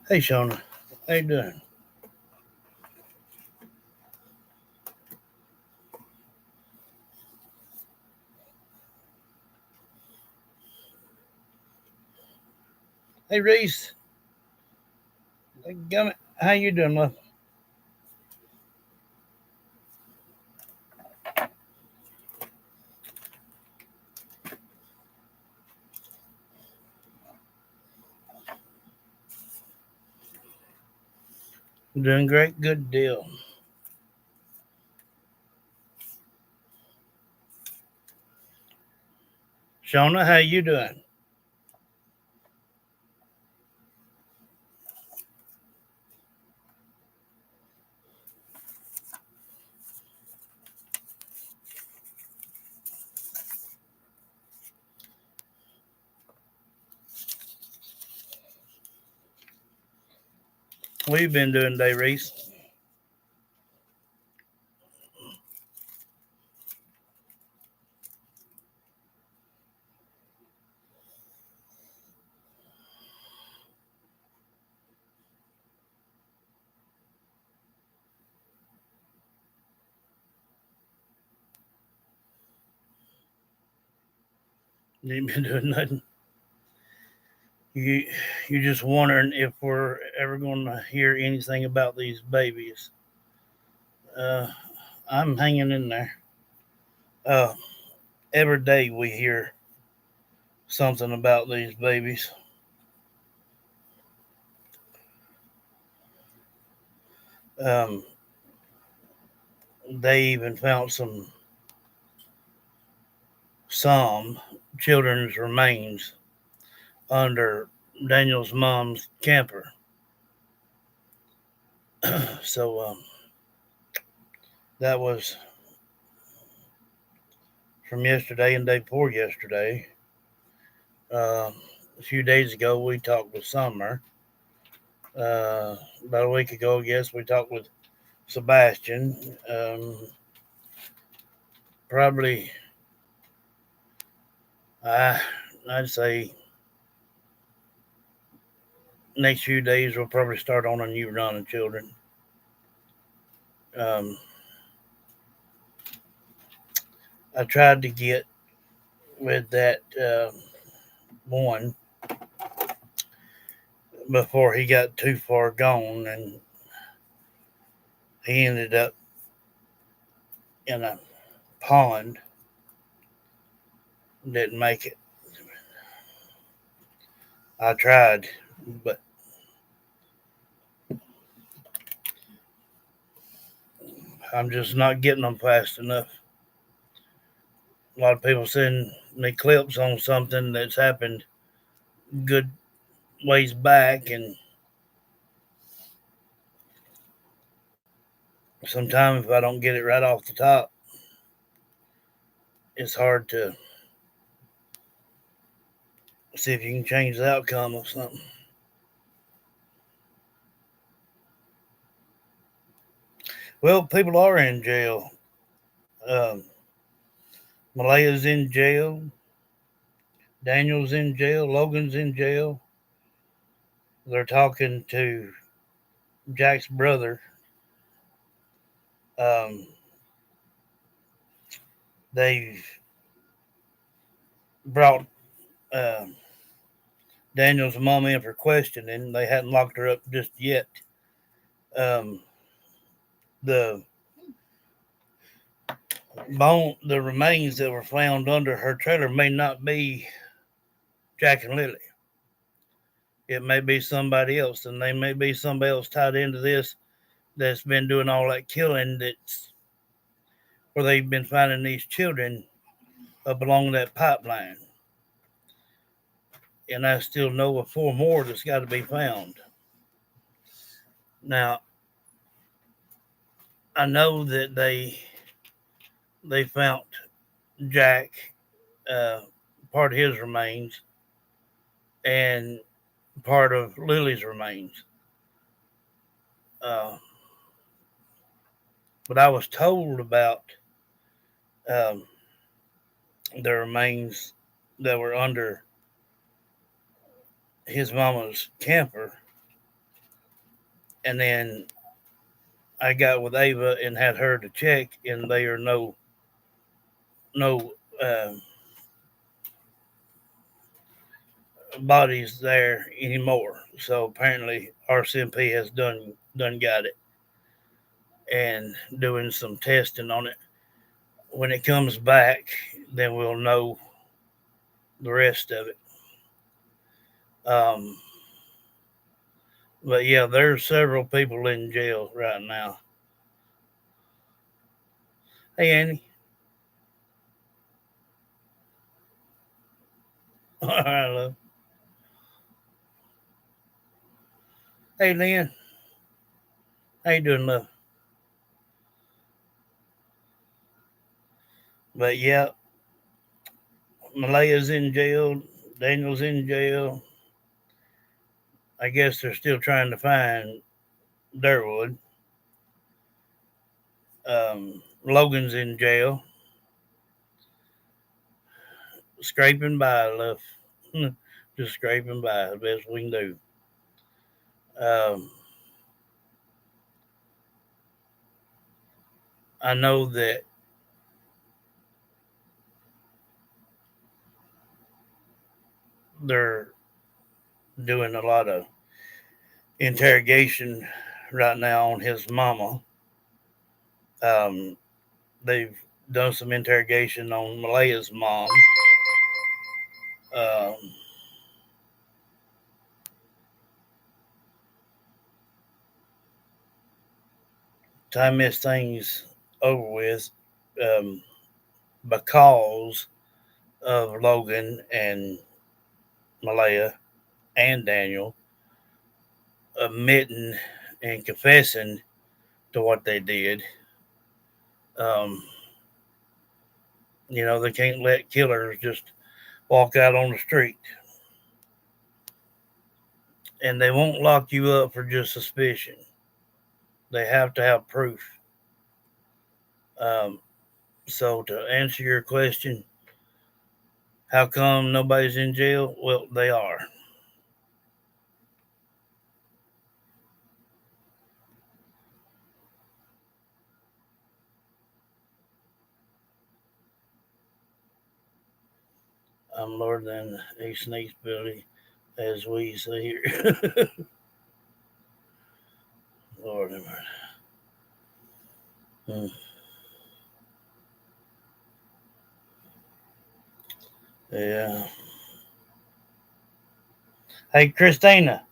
Hey, Shona. How you doing? Hey, Reese. Hey, Gummit. How you doing, love? Doing great. Good deal. Shona, how you doing? What you been doing today, Reese? You ain't been doing nothing. You you just wondering if we're ever going to hear anything about these babies. Uh, I'm hanging in there. Uh, every day we hear something about these babies. Um, they even found some children's remains under Daniel's mom's camper. So that was from yesterday and day before yesterday. A few days ago, we talked with Summer. About a week ago, I guess, we talked with Sebastian. Probably, I, I'd say next few days we'll probably start on a new run of children. Um, I tried to get with that one before he got too far gone, and he ended up in a pond. Didn't make it. I tried, but I'm just not getting them fast enough. A lot of people send me clips on something that's happened good ways back, and sometimes if I don't get it right off the top, it's hard to see if you can change the outcome of something. Well, people are in jail. Um, Malaya's in jail. Daniel's in jail. Logan's in jail. They're talking to Jack's brother. Um, they've brought um, Daniel's mom in for questioning. They hadn't locked her up just yet. Um, the the remains that were found under her trailer may not be Jack and Lily. It may be somebody else, and they may be somebody else tied into this that's been doing all that killing. That's where they've been finding these children up along that pipeline. And I still know of four more that's got to be found. Now, I know that they found Jack, uh, part of his remains, and part of Lily's remains. Uh, but I was told about um, the remains that were under his mama's camper And then I got with Ava and had her to check, and they are no bodies there anymore. So apparently RCMP has done got it and doing some testing on it. When it comes back, then we'll know the rest of it. Um, but yeah, there's several people in jail right now. Hey Annie. All right, love. Hey Lynn. How you doing, love? But yeah, Malaya's in jail. Daniel's in jail. I guess they're still trying to find Durwood. Logan's in jail, scraping by, love. Just scraping by, the best we can do. Um, I know that they're doing a lot of interrogation right now on his mama. Um, they've done some interrogation on Malaya's mom. Um, Time this thing's over with, um, because of Logan and Malaya and Daniel admitting and confessing to what they did. Um, they can't let killers just walk out on the street. And they won't lock you up for just suspicion. They have to have proof. Um, so, to answer your question, how come nobody's in jail? Well, they are. I'm lower than a snake's belly, as we say here. Lord have mercy. Hmm. Yeah. Hey, Christina.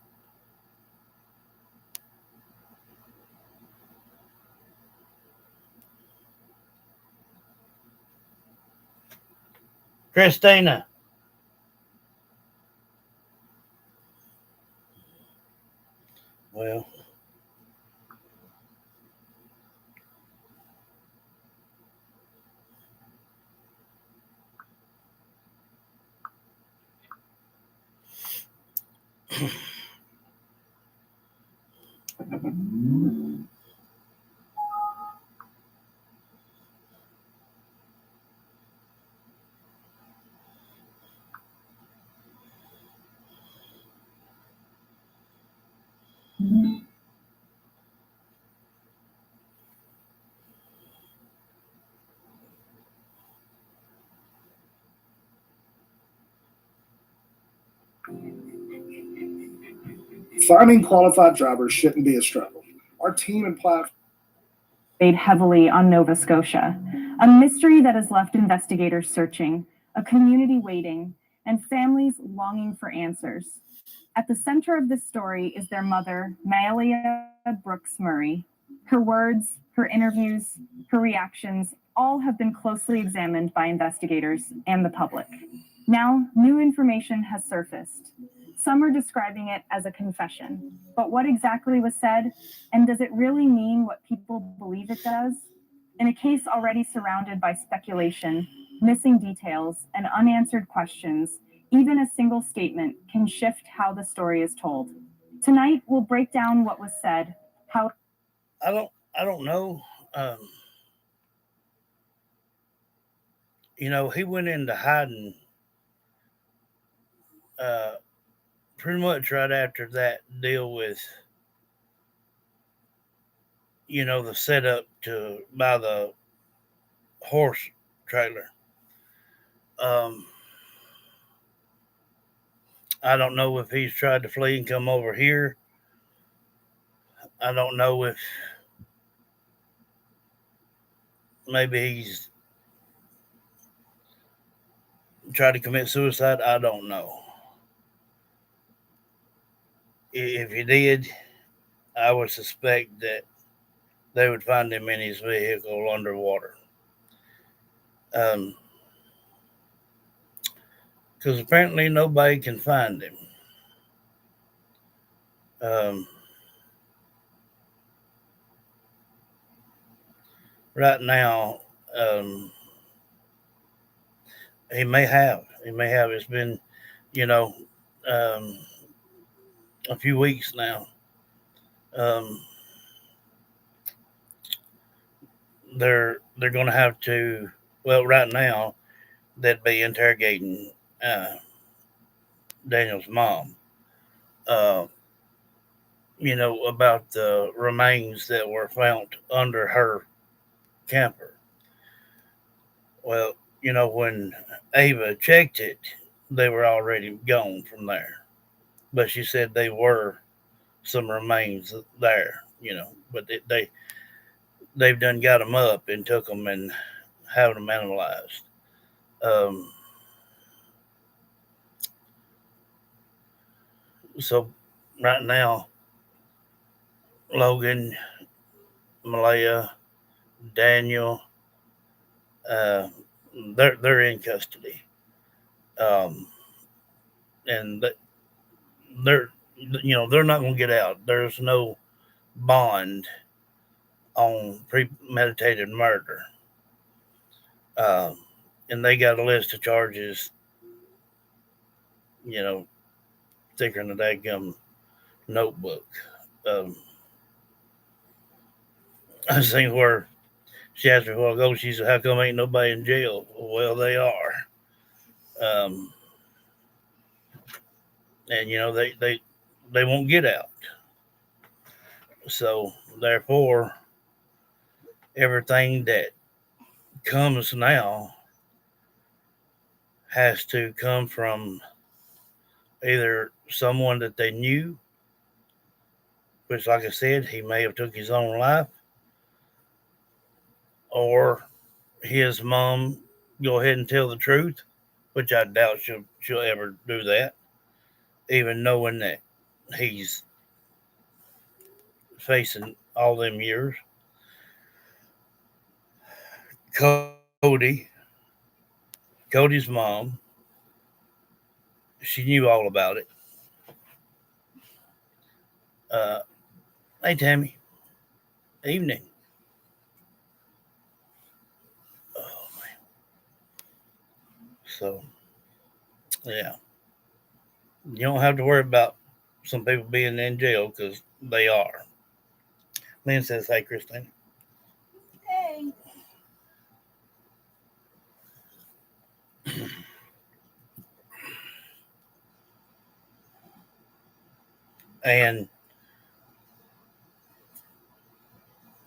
Christina. Well, Finding qualified drivers shouldn't be a struggle. Our team and platform weighed heavily on Nova Scotia, a mystery that has left investigators searching, a community waiting, and families longing for answers. At the center of this story is their mother, Mahalia Brooks Murray. Her words, her interviews, her reactions all have been closely examined by investigators and the public. Now, new information has surfaced. Some are describing it as a confession. But what exactly was said? And does it really mean what people believe it does? In a case already surrounded by speculation, missing details, and unanswered questions, even a single statement can shift how the story is told. Tonight, we'll break down what was said, how I don't know. Um, he went into hiding uh, pretty much right after that deal with the setup to buy the horse trailer. Um, I don't know if he's tried to flee and come over here. I don't know if maybe he's tried to commit suicide. I don't know. If he did, I would suspect that they would find him in his vehicle underwater. Because apparently nobody can find him. Right now, he may have. It's been, you know, um, a few weeks now. Um, they're going to have to. Well, right now, they'd be interrogating Daniel's mom. Uh, about the remains that were found under her camper. Well, when Ava checked it, they were already gone from there. But she said they were some remains there, but they've done got them up and took them and have them analyzed. Um, so right now, Logan, Malaya, Daniel, uh, they're in custody, um, and they're not going to get out. There's no bond on premeditated murder, um, and they got a list of charges, you know, thicker than a daggum notebook. Um, I seen where she asked me a while ago. She said, "How come ain't nobody in jail?" Well, they are, um, and they won't get out. So therefore, everything that comes now has to come from either someone that they knew, which, like I said, he may have took his own life, or his mom go ahead and tell the truth, which I doubt she'll ever do that, even knowing that he's facing all them years. Cody's mom, she knew all about it. Uh, hey, Tammy. Evening. Oh, man. So, yeah. You don't have to worry about some people being in jail because they are. Lynn says, "Hey, Christine." Hey. And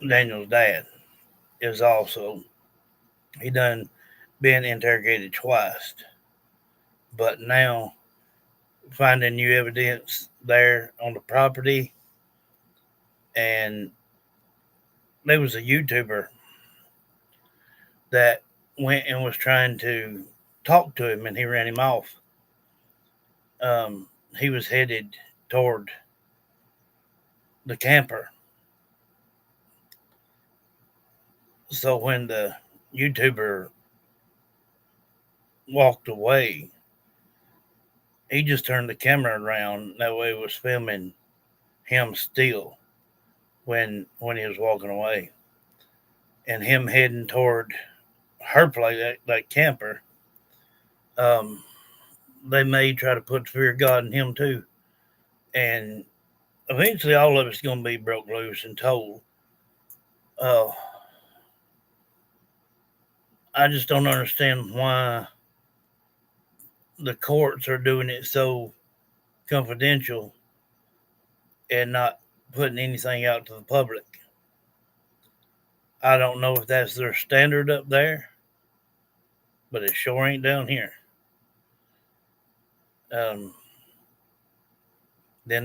Daniel's dad is also, he done been interrogated twice, but now finding new evidence there on the property, and there was a YouTuber that went and was trying to talk to him, and he ran him off. He was headed toward the camper. So when the YouTuber walked away, he just turned the camera around. That way, it was filming him still when he was walking away, and him heading toward her place, that camper. Um, they may try to put the fear of God in him too, and eventually, all of it's going to be broke loose and told. Uh, I just don't understand why the courts are doing it so confidential and not putting anything out to the public. I don't know if that's their standard up there, but it sure ain't down here. Then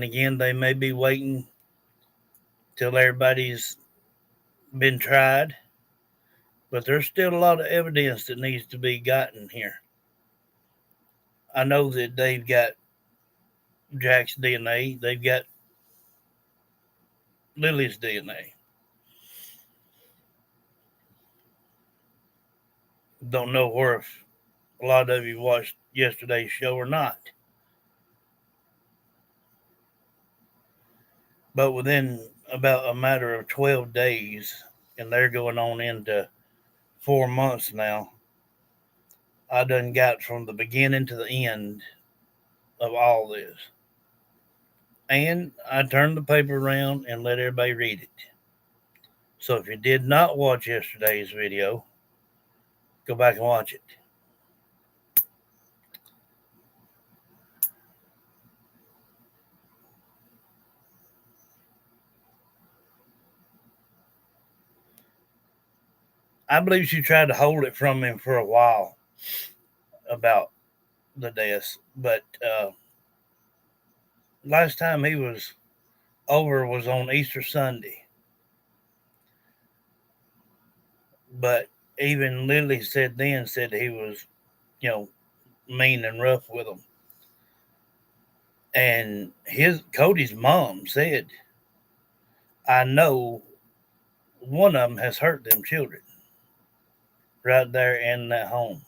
again, they may be waiting till everybody's been tried, but there's still a lot of evidence that needs to be gotten here. I know that they've got Jack's DNA, they've got Lily's DNA. Don't know where if a lot of you watched yesterday's show or not. But within about a matter of 12 days, and they're going on into 4 months now, I done got from the beginning to the end of all this. And I turned the paper around and let everybody read it. So if you did not watch yesterday's video, go back and watch it. I believe she tried to hold it from him for a while about the deaths, but last time he was over was on Easter Sunday. But even Lily said he was, mean and rough with them. And Cody's mom said, I know one of them has hurt them children right there in that home.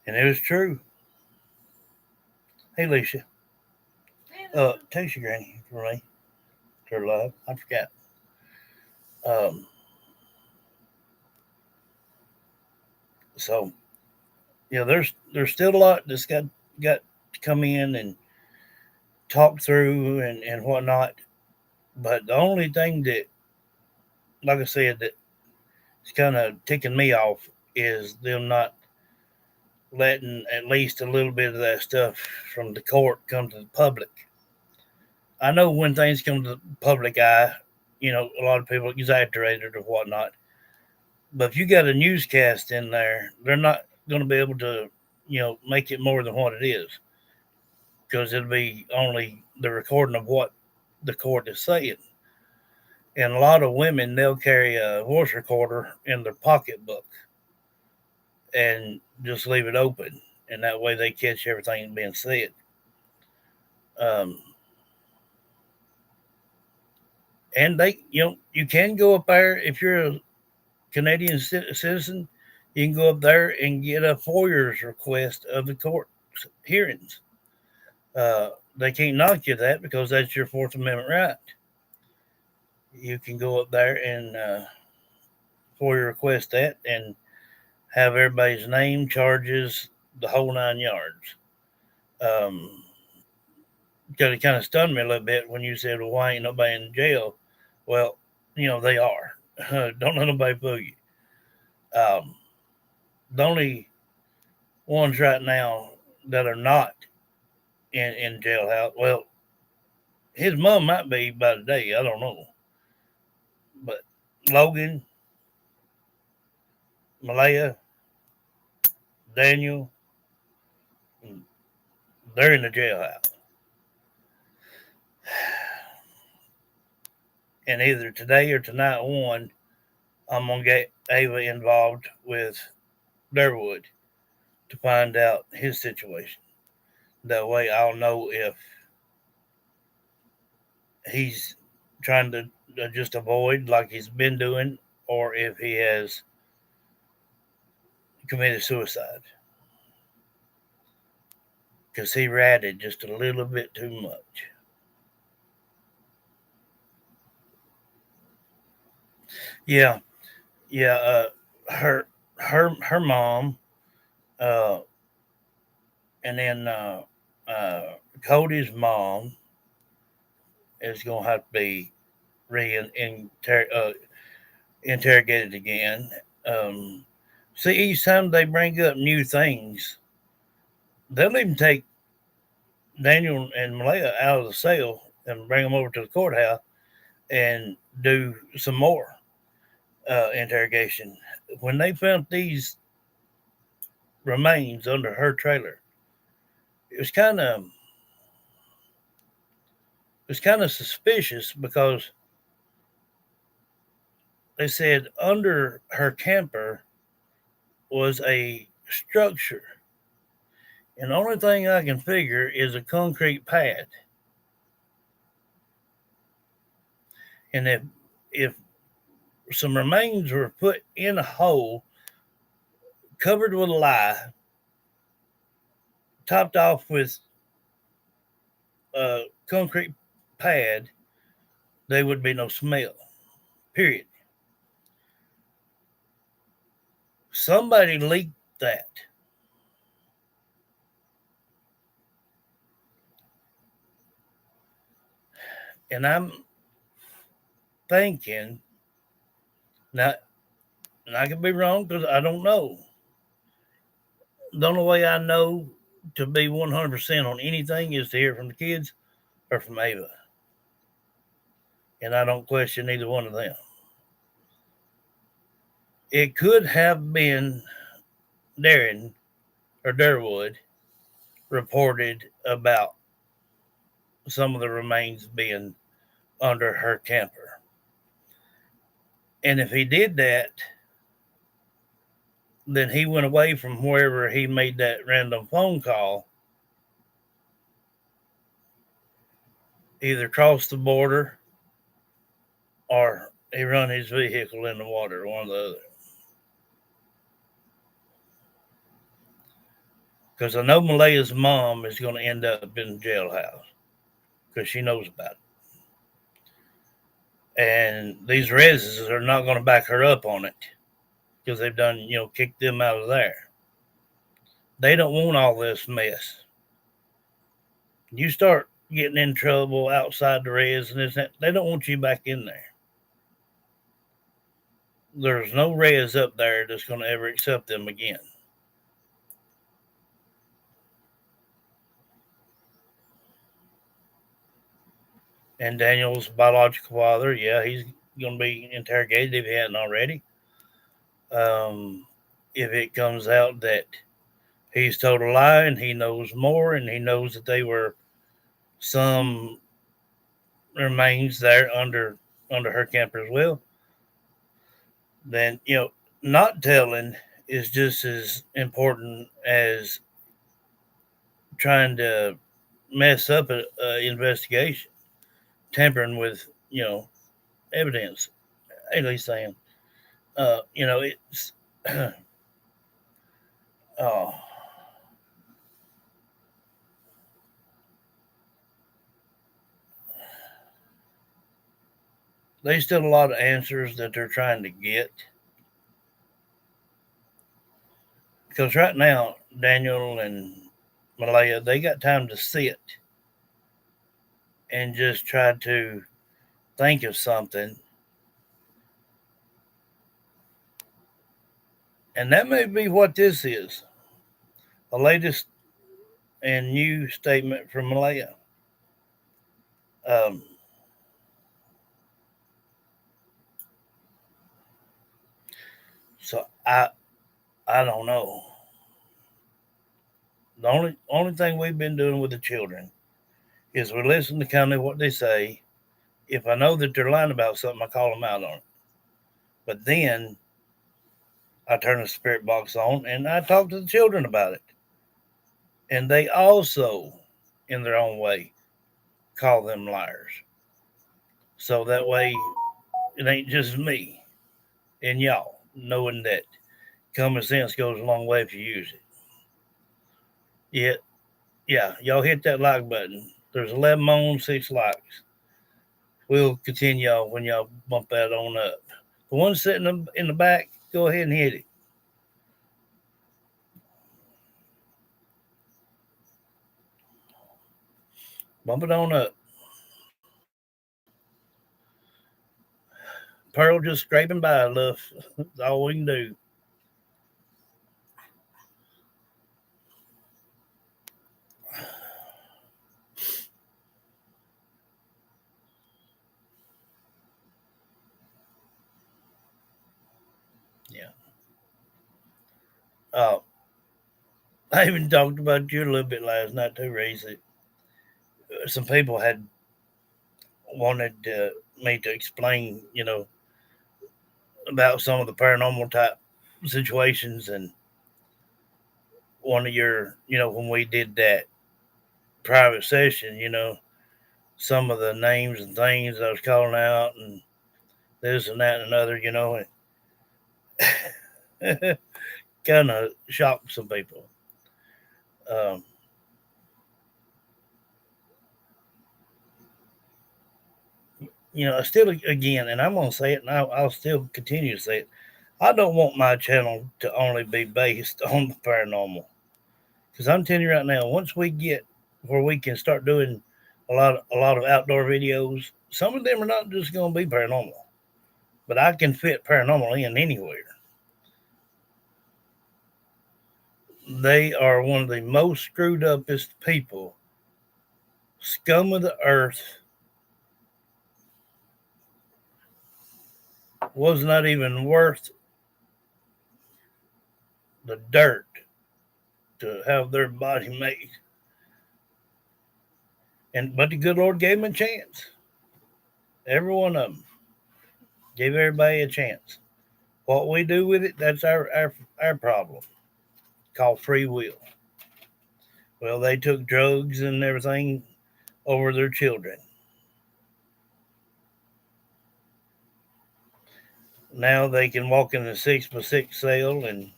And it was true. Hey, Alicia. Text your granny for me. To her love. I forgot. So, there's still a lot that's got to come in and talk through and whatnot. But the only thing that, like I said, that is kind of ticking me off is them not letting at least a little bit of that stuff from the court come to the public. I know when things come to the public eye, a lot of people exaggerate it or whatnot. But if you got a newscast in there, they're not going to be able to, make it more than what it is. Because it'll be only the recording of what the court is saying. And a lot of women, they'll carry a voice recorder in their pocketbook and just leave it open. And that way they catch everything being said. And they, you can go up there if you're a Canadian citizen. You can go up there and get a FOIA's request of the court hearings. They can't knock you that because that's your Fourth Amendment right. You can go up there and FOIA request that and have everybody's name, charges, the whole 9 yards. Because it kind of stunned me a little bit when you said, well, why ain't nobody in jail? Well, they are. Don't let nobody fool you. The only ones right now that are not in jailhouse, well, his mom might be by today. I don't know. But Logan, Malaya, Daniel, they're in the jailhouse. And either today or tonight one, I'm going to get Ava involved with Durwood to find out his situation. That way I'll know if he's trying to just avoid like he's been doing or if he has committed suicide. Because he ratted just a little bit too much. Yeah. Her mom, and then Cody's mom is going to have to be interrogated again. See, each time they bring up new things, they'll even take Daniel and Malaya out of the cell and bring them over to the courthouse, and do some more interrogation. When they found these remains under her trailer, it was kind of suspicious because they said under her camper was a structure, and the only thing I can figure is a concrete pad. And if some remains were put in a hole, covered with lye, topped off with a concrete pad, there would be no smell. Period. Somebody leaked that. And I'm thinking, now, and I could be wrong because I don't know. The only way I know to be 100% on anything is to hear from the kids or from Ava. And I don't question either one of them. It could have been Darren or Durwood reported about some of the remains being under her camper. And if he did that, then he went away from wherever he made that random phone call, either crossed the border or he run his vehicle in the water, one or the other. Because I know Malaya's mom is going to end up in the jailhouse because she knows about it. And these residents are not going to back her up on it because they've done, kicked them out of there. They don't want all this mess. You start getting in trouble outside the res and this, that, they don't want you back in there. There's no res up there that's going to ever accept them again. And Daniel's biological father, yeah, he's going to be interrogated if he hadn't already. If it comes out that he's told a lie and he knows more and he knows that they were some remains there under her camper as well, then, not telling is just as important as trying to mess up an investigation, tampering with, evidence. At least saying, it's, oh, there's still a lot of answers that they're trying to get. Because right now, Daniel and Malaya, they got time to sit and just try to think of something. And that may be what this is. The latest and new statement from Malaya. So I don't know. The only thing we've been doing with the children is we listen to kind of what they say. If I know that they're lying about something, I call them out on it. But then I turn the spirit box on and I talk to the children about it. And they also, in their own way, call them liars. So that way it ain't just me and y'all knowing that common sense goes a long way if you use it. Yeah, y'all hit that like button. There's 11 on, 6 likes. We'll continue when y'all bump that on up. The one sitting in the back, go ahead and hit it. Bump it on up. Pearl just scraping by, love. That's all we can do. Yeah. I even talked about you a little bit last night too, Reese. Some people had wanted me to explain, about some of the paranormal type situations, and one of your, when we did that private session, some of the names and things I was calling out, and this and that and another, it kind of shocked some people. Um, still, again, and I'm going to say it, and I'll still continue to say it. I don't want my channel to only be based on the paranormal, because I'm telling you right now, once we get where we can start doing a lot of outdoor videos, some of them are not just going to be paranormal, but I can fit paranormal in anywhere. They are one of the most screwed upest people, scum of the earth. Was not even worth the dirt to have their body made. But the good Lord gave them a chance. Every one of them. Gave everybody a chance. What we do with it, that's our problem. Called free will. Well, they took drugs and everything over their children. Now they can walk in a 6x6 cell and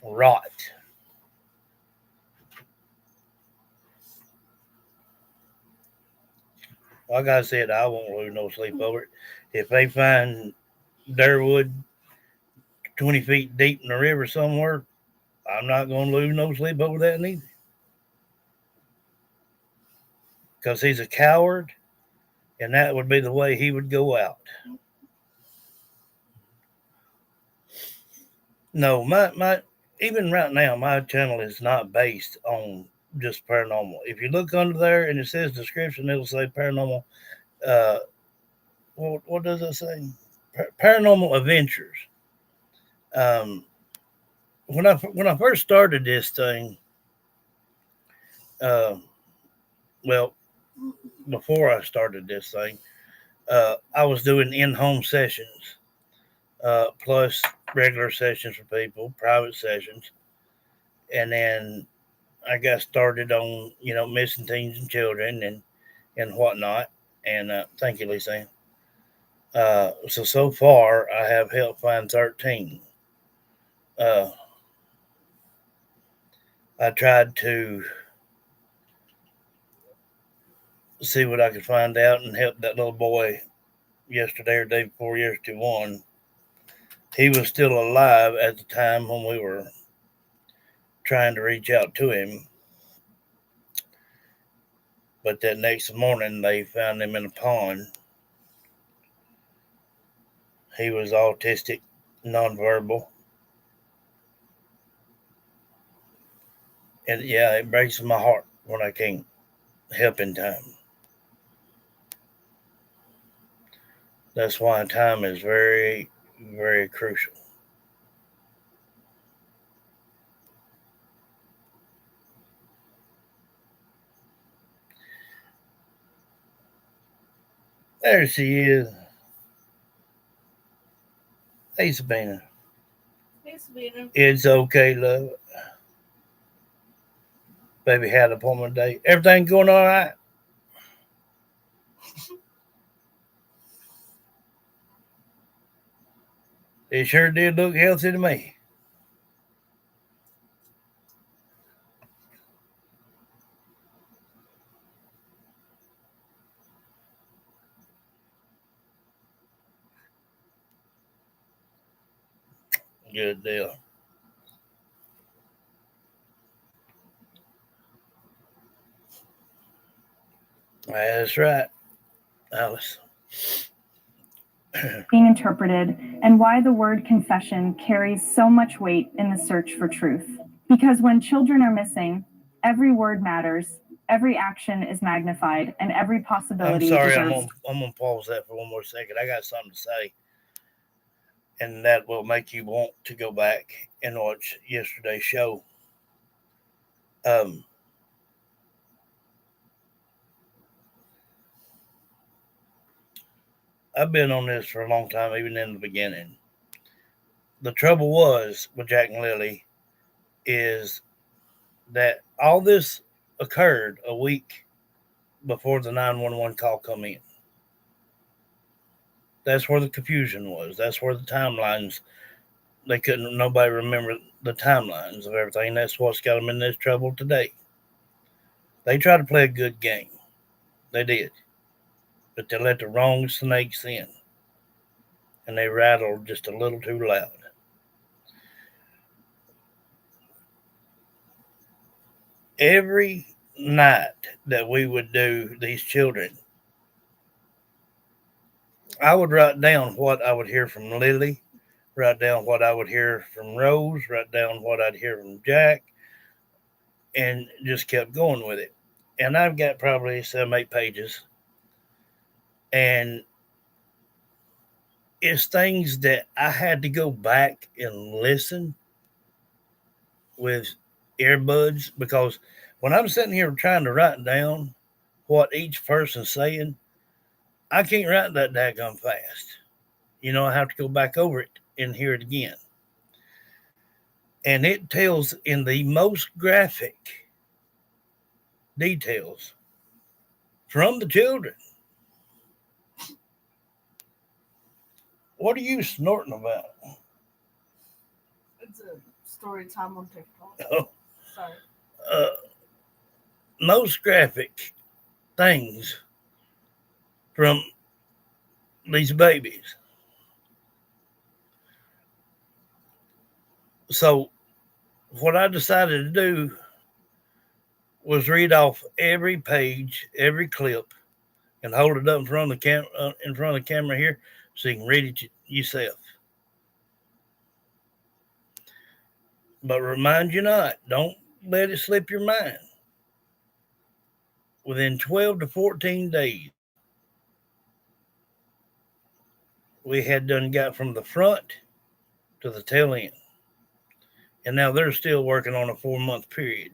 rot. Like I said, I won't lose no sleep over it. If they find Durwood 20 feet deep in the river somewhere, I'm not going to lose no sleep over that neither. Because he's a coward, and that would be the way he would go out. No, my even right now, my channel is not based on just paranormal. If you look under there and it says description, it'll say paranormal. What does it say? Paranormal adventures. When I first started this thing, well, before I started this thing, I was doing in-home sessions, plus regular sessions for people, private sessions, and then I got started on missing teens and children and whatnot. And thank you, Lisa. So far I have helped find 13. I tried to see what I could find out and help that little boy yesterday or day before yesterday one. He was still alive at the time when we were trying to reach out to him. But that next morning they found him in a pond. He was autistic, nonverbal. And yeah, it breaks my heart when I can't help in time. That's why time is very, very crucial. There she is. Hey, Sabina. Hey, Sabina. It's okay, love. Baby had an appointment today. Everything going all right? It sure did look healthy to me. Good deal. That's right, Alice. Being interpreted, and why the word confession carries so much weight in the search for truth. Because when children are missing, every word matters, every action is magnified, and every I'm possibility sorry, deserves. I'm gonna pause that for one more second. I got something to say. And that will make you want to go back and watch yesterday's show. I've been on this for a long time, even in the beginning. The trouble was with Jack and Lily is that all this occurred a week before the 911 call come in. That's where the confusion was. That's where the timelines, nobody remember the timelines of everything. That's what's got them in this trouble today. They tried to play a good game. They did. But they let the wrong snakes in. And they rattled just a little too loud. Every night that we would do these children, I would write down what I would hear from Lily, write down what I would hear from Rose, write down what I'd hear from Jack, and just kept going with it. And I've got probably 7-8 pages. And it's things that I had to go back and listen with earbuds, because when I'm sitting here trying to write down what each person's saying, I can't write that daggone fast. I have to go back over it and hear it again. And it tells in the most graphic details from the children. What are you snorting about? It's a story time on TikTok. Oh. Sorry. Most graphic things from these babies. So what I decided to do was read off every page, every clip, and hold it up in front of the camera here, so you can read it yourself. But remind you not, don't let it slip your mind. Within 12 to 14 days, we had done got from the front to the tail end. And now they're still working on a 4-month period.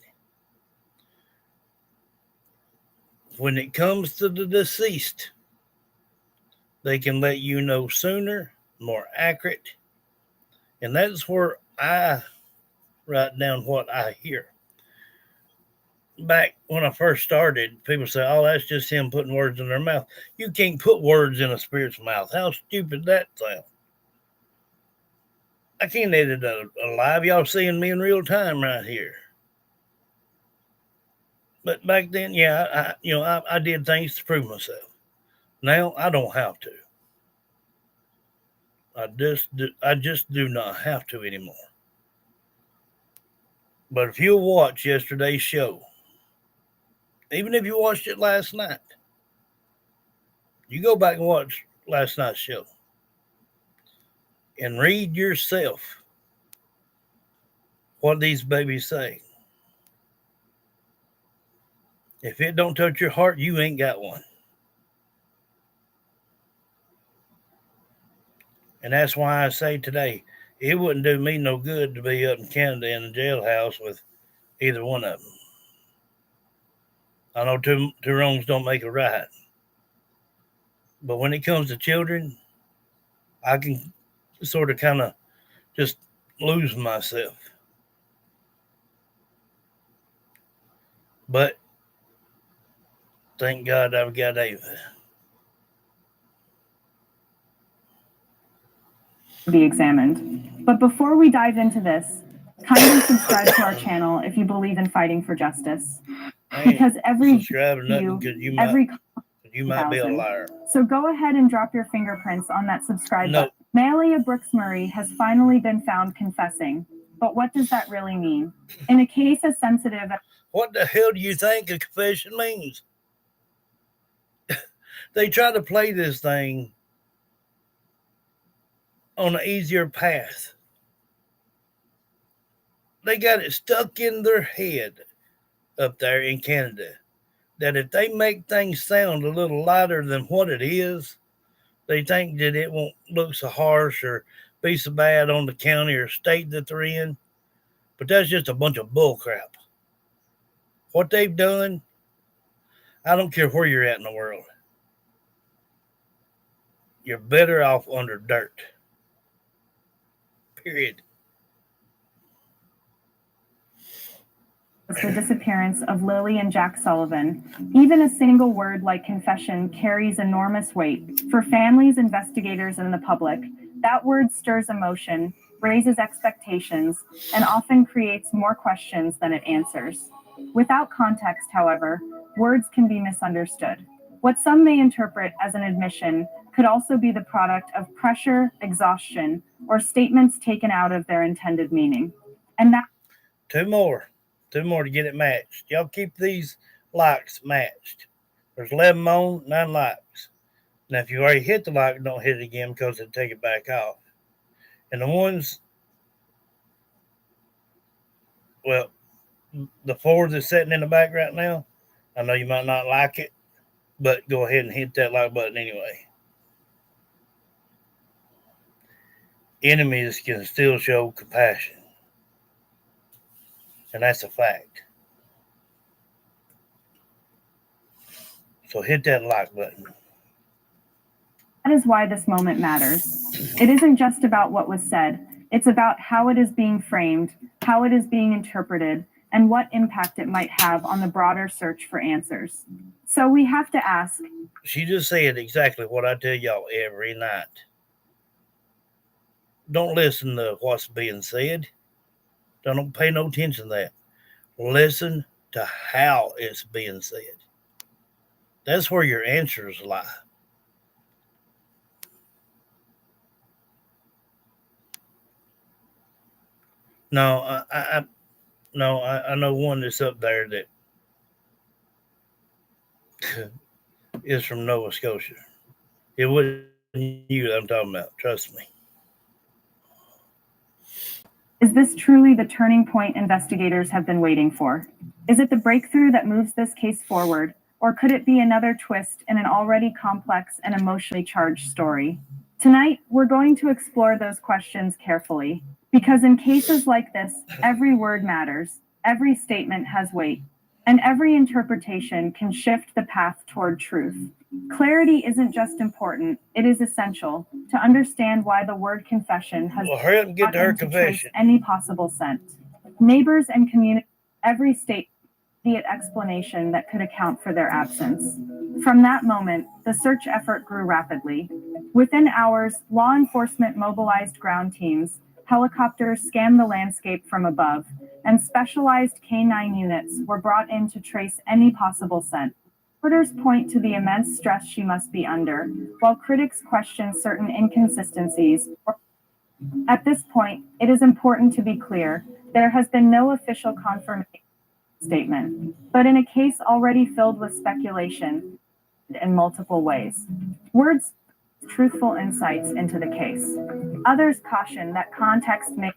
When it comes to the deceased, they can let you know sooner, more accurate. And that's where I write down what I hear. Back when I first started, people say, oh, that's just him putting words in their mouth. You can't put words in a spirit's mouth. How stupid that sounds. I can't edit a live. Y'all seeing me in real time right here. But back then, yeah, I did things to prove myself. Now I don't have to. I just do not have to anymore. But if you'll watch yesterday's show, even if you watched it last night, you go back and watch last night's show and read yourself what these babies say. If it don't touch your heart, you ain't got one. And that's why I say today, it wouldn't do me no good to be up in Canada in a jailhouse with either one of them. I know two wrongs don't make a right. But when it comes to children, I can sort of kind of just lose myself. But thank God I've got Ava. Be examined. But before we dive into this, kindly subscribe to our channel if you believe in fighting for justice. Because every view, you might be a liar. So go ahead and drop your fingerprints on that subscribe button. Malia Brooks Murray has finally been found confessing. But what does that really mean? In a case as sensitive as... What the hell do you think a confession means? They try to play this thing on an easier path. They got it stuck in their head up there in Canada that if they make things sound a little lighter than what it is, they think that it won't look so harsh or be so bad on the county or state that they're in, but that's just a bunch of bull crap. What they've done, I don't care where you're at in the world. You're better off under dirt. Period. The disappearance of Lily and Jack Sullivan. Even a single word like confession carries enormous weight. For families, investigators, and the public, that word stirs emotion, raises expectations, and often creates more questions than it answers. Without context, however, words can be misunderstood. What some may interpret as an admission could also be the product of pressure, exhaustion, or statements taken out of their intended meaning. And that Two more to get it matched. Y'all keep these likes matched. There's 11 on, 9 likes. Now, if you already hit the like, don't hit it again because it'll take it back off. And the ones, well, the 4 that's sitting in the back right now, I know you might not like it, but go ahead and hit that like button anyway. Enemies can still show compassion. And that's a fact. So hit that like button. is why this moment matters. It isn't just about what was said, it's about how it is being framed, how it is being interpreted, and what impact it might have on the broader search for answers. So we have to ask. She just said exactly what I tell y'all every night. Don't listen to what's being said. Don't pay no attention to that. Listen to how it's being said. That's where your answers lie. No, I know one that's up there that is from Nova Scotia. It wasn't you that I'm talking about. Trust me. Is this truly the turning point investigators have been waiting for? Is it the breakthrough that moves this case forward, or could it be another twist in an already complex and emotionally charged story? Tonight, we're going to explore those questions carefully, because in cases like this, every word matters, every statement has weight, and every interpretation can shift the path toward truth. Clarity isn't just important, it is essential to understand why the word confession has Well, hurry up and get to her confession. any possible sense. Neighbors and community, every state, the explanation that could account for their absence. From that moment, the search effort grew rapidly. Within hours, law enforcement mobilized ground teams, helicopters scanned the landscape from above, and specialized K-9 units were brought in to trace any possible scent. Reporters point to the immense stress she must be under, while critics question certain inconsistencies. At this point, it is important to be clear, there has been no official confirmation statement, but in a case already filled with speculation in multiple ways. Words truthful insights into the case. Others caution that context may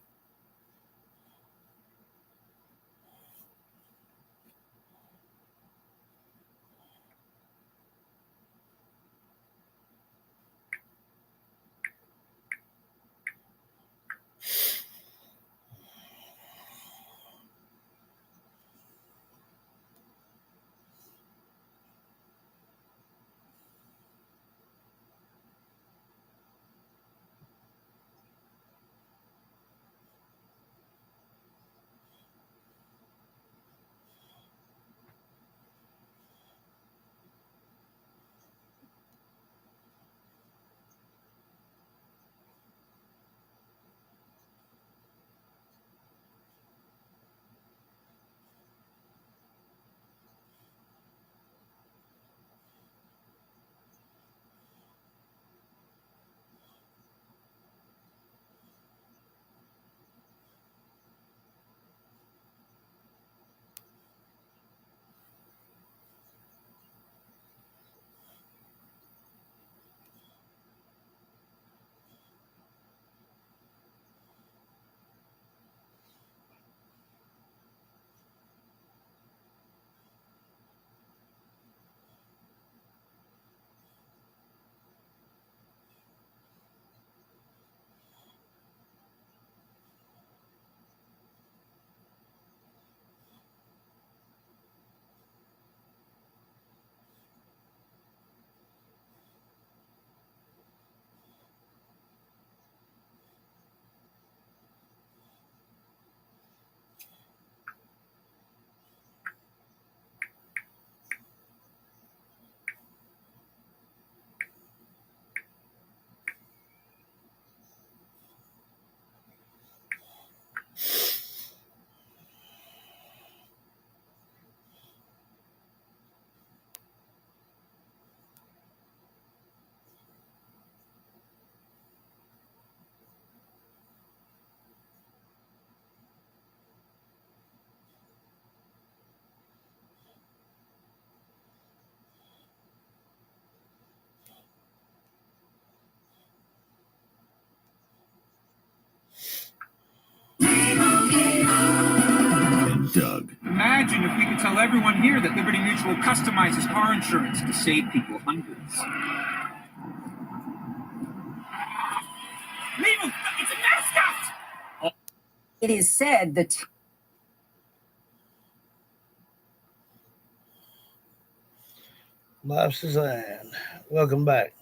to tell everyone here that Liberty Mutual customizes car insurance to save people hundreds. Leave him! It's a mascot! It is said that Live Suzanne. Welcome back.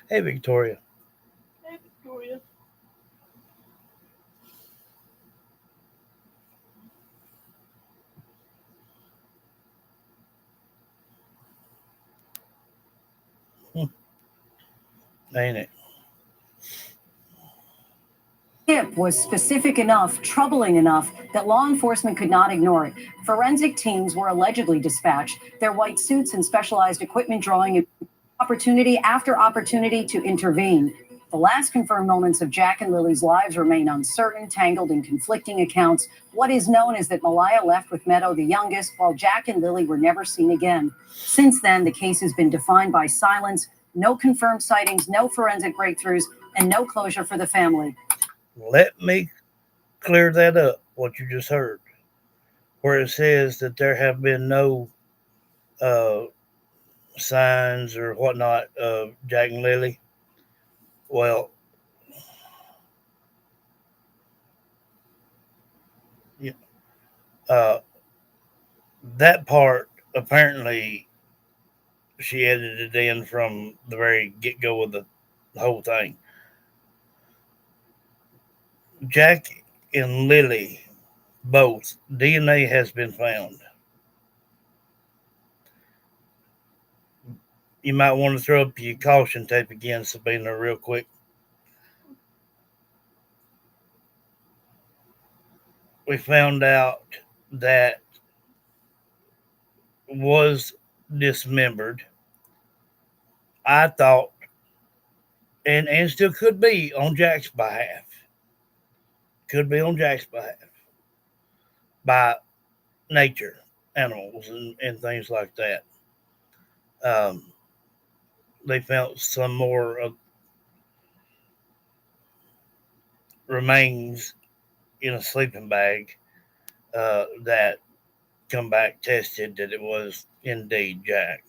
Hey, Victoria. Hey, Victoria. Ain't it? tip was specific enough, troubling enough, that law enforcement could not ignore it. Forensic teams were allegedly dispatched, their white suits and specialized equipment drawing opportunity after opportunity to intervene. The last confirmed moments of Jack and Lily's lives remain uncertain, tangled in conflicting accounts. What is known is that Malaya left with Meadow, the youngest, while Jack and Lily were never seen again. Since then, the case has been defined by silence, no confirmed sightings, no forensic breakthroughs, and no closure for the family. Let me clear that up, what you just heard, where it says that there have been no signs or whatnot of Jack and Lily. Well, yeah, that part apparently she edited it in from the very get-go of the whole thing. Jack and Lily, both, DNA has been found. You might want to throw up your caution tape again, Sabina, real quick. We found out that was dismembered. I thought, and still could be on Jack's behalf. Could be on Jack's behalf by nature, animals, and things like that. They found some more remains in a sleeping bag that come back tested that it was indeed Jack.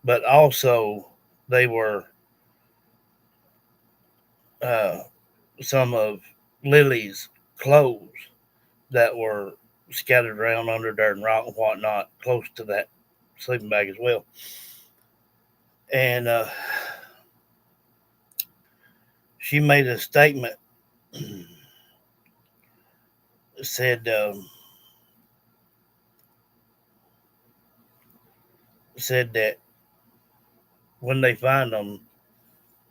But also they were some of Lily's clothes that were scattered around under dirt and rock and whatnot close to that sleeping bag as well. And she made a statement said that when they find them,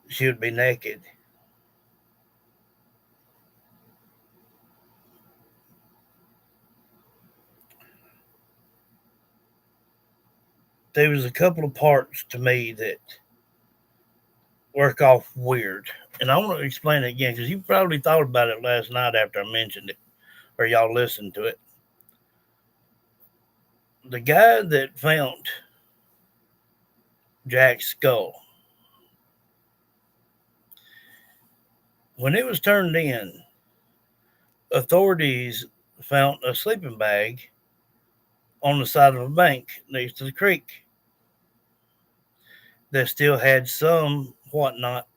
she would be naked. There was a couple of parts to me that work off weird. And I want to explain it again because you probably thought about it last night after I mentioned it, or y'all listened to it. The guy that found Jack's skull, when it was turned in, authorities found a sleeping bag on the side of a bank next to the creek that still had some whatnot,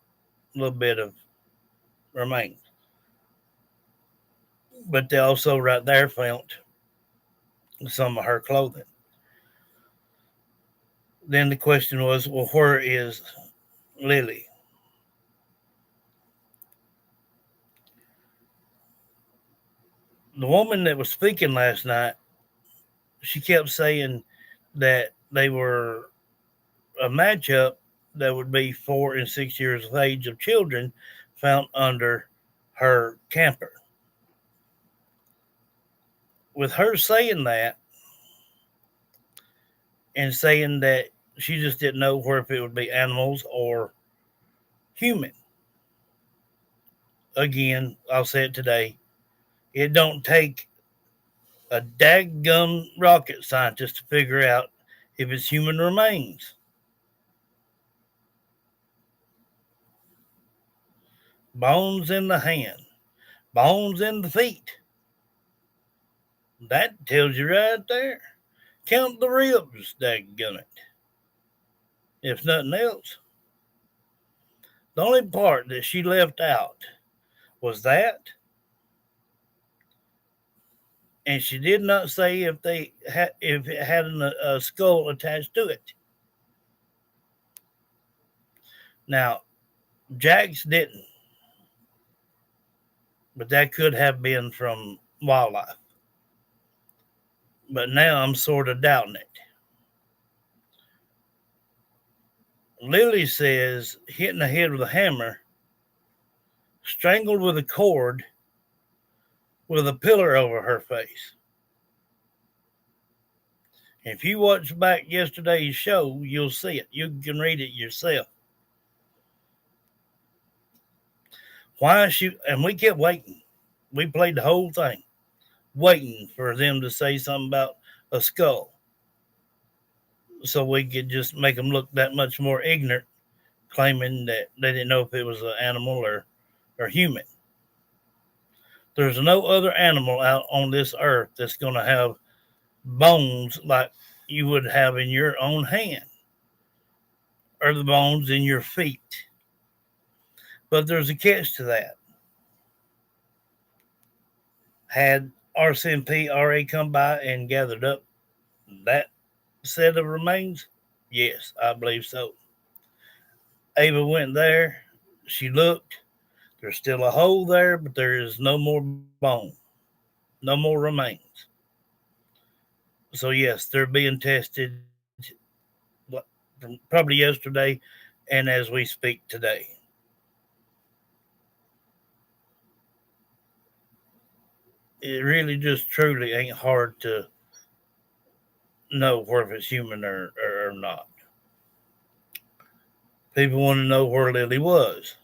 little bit of remains. But they also right there found some of her clothing. Then the question was, well, where is Lily? The woman that was speaking last night, she kept saying that they were a matchup that would be 4 and 6 years of age of children found under her camper. With her saying that and saying that she just didn't know where if it would be animals or human. Again, I'll say it today. It don't take a daggum rocket scientist to figure out if it's human remains. Bones in the hand. bones in the feet. That tells you right there. Count the ribs, dadgummit. If nothing else. The only part that she left out was that, and she did not say if it had a skull attached to it. Now, Jack's didn't, but that could have been from wildlife. But now I'm sort of doubting it. Lilly says hitting the head with a hammer, strangled with a cord, with a pillar over her face. If you watch back yesterday's show, you'll see it. You can read it yourself. Why she, and we kept waiting. We played the whole thing, waiting for them to say something about a skull, so we could just make them look that much more ignorant, claiming that they didn't know if it was an animal or human. There's no other animal out on this earth that's going to have bones like you would have in your own hand, or the bones in your feet. But there's a catch to that. Had RCMP already come by and gathered up that set of remains? Yes, I believe so. Ava went there. She looked. There's still a hole there, but there is no more bone, no more remains. So yes, they're being tested from probably yesterday and as we speak today. It really just truly ain't hard to know whether it's human or not. People want to know where Lily was.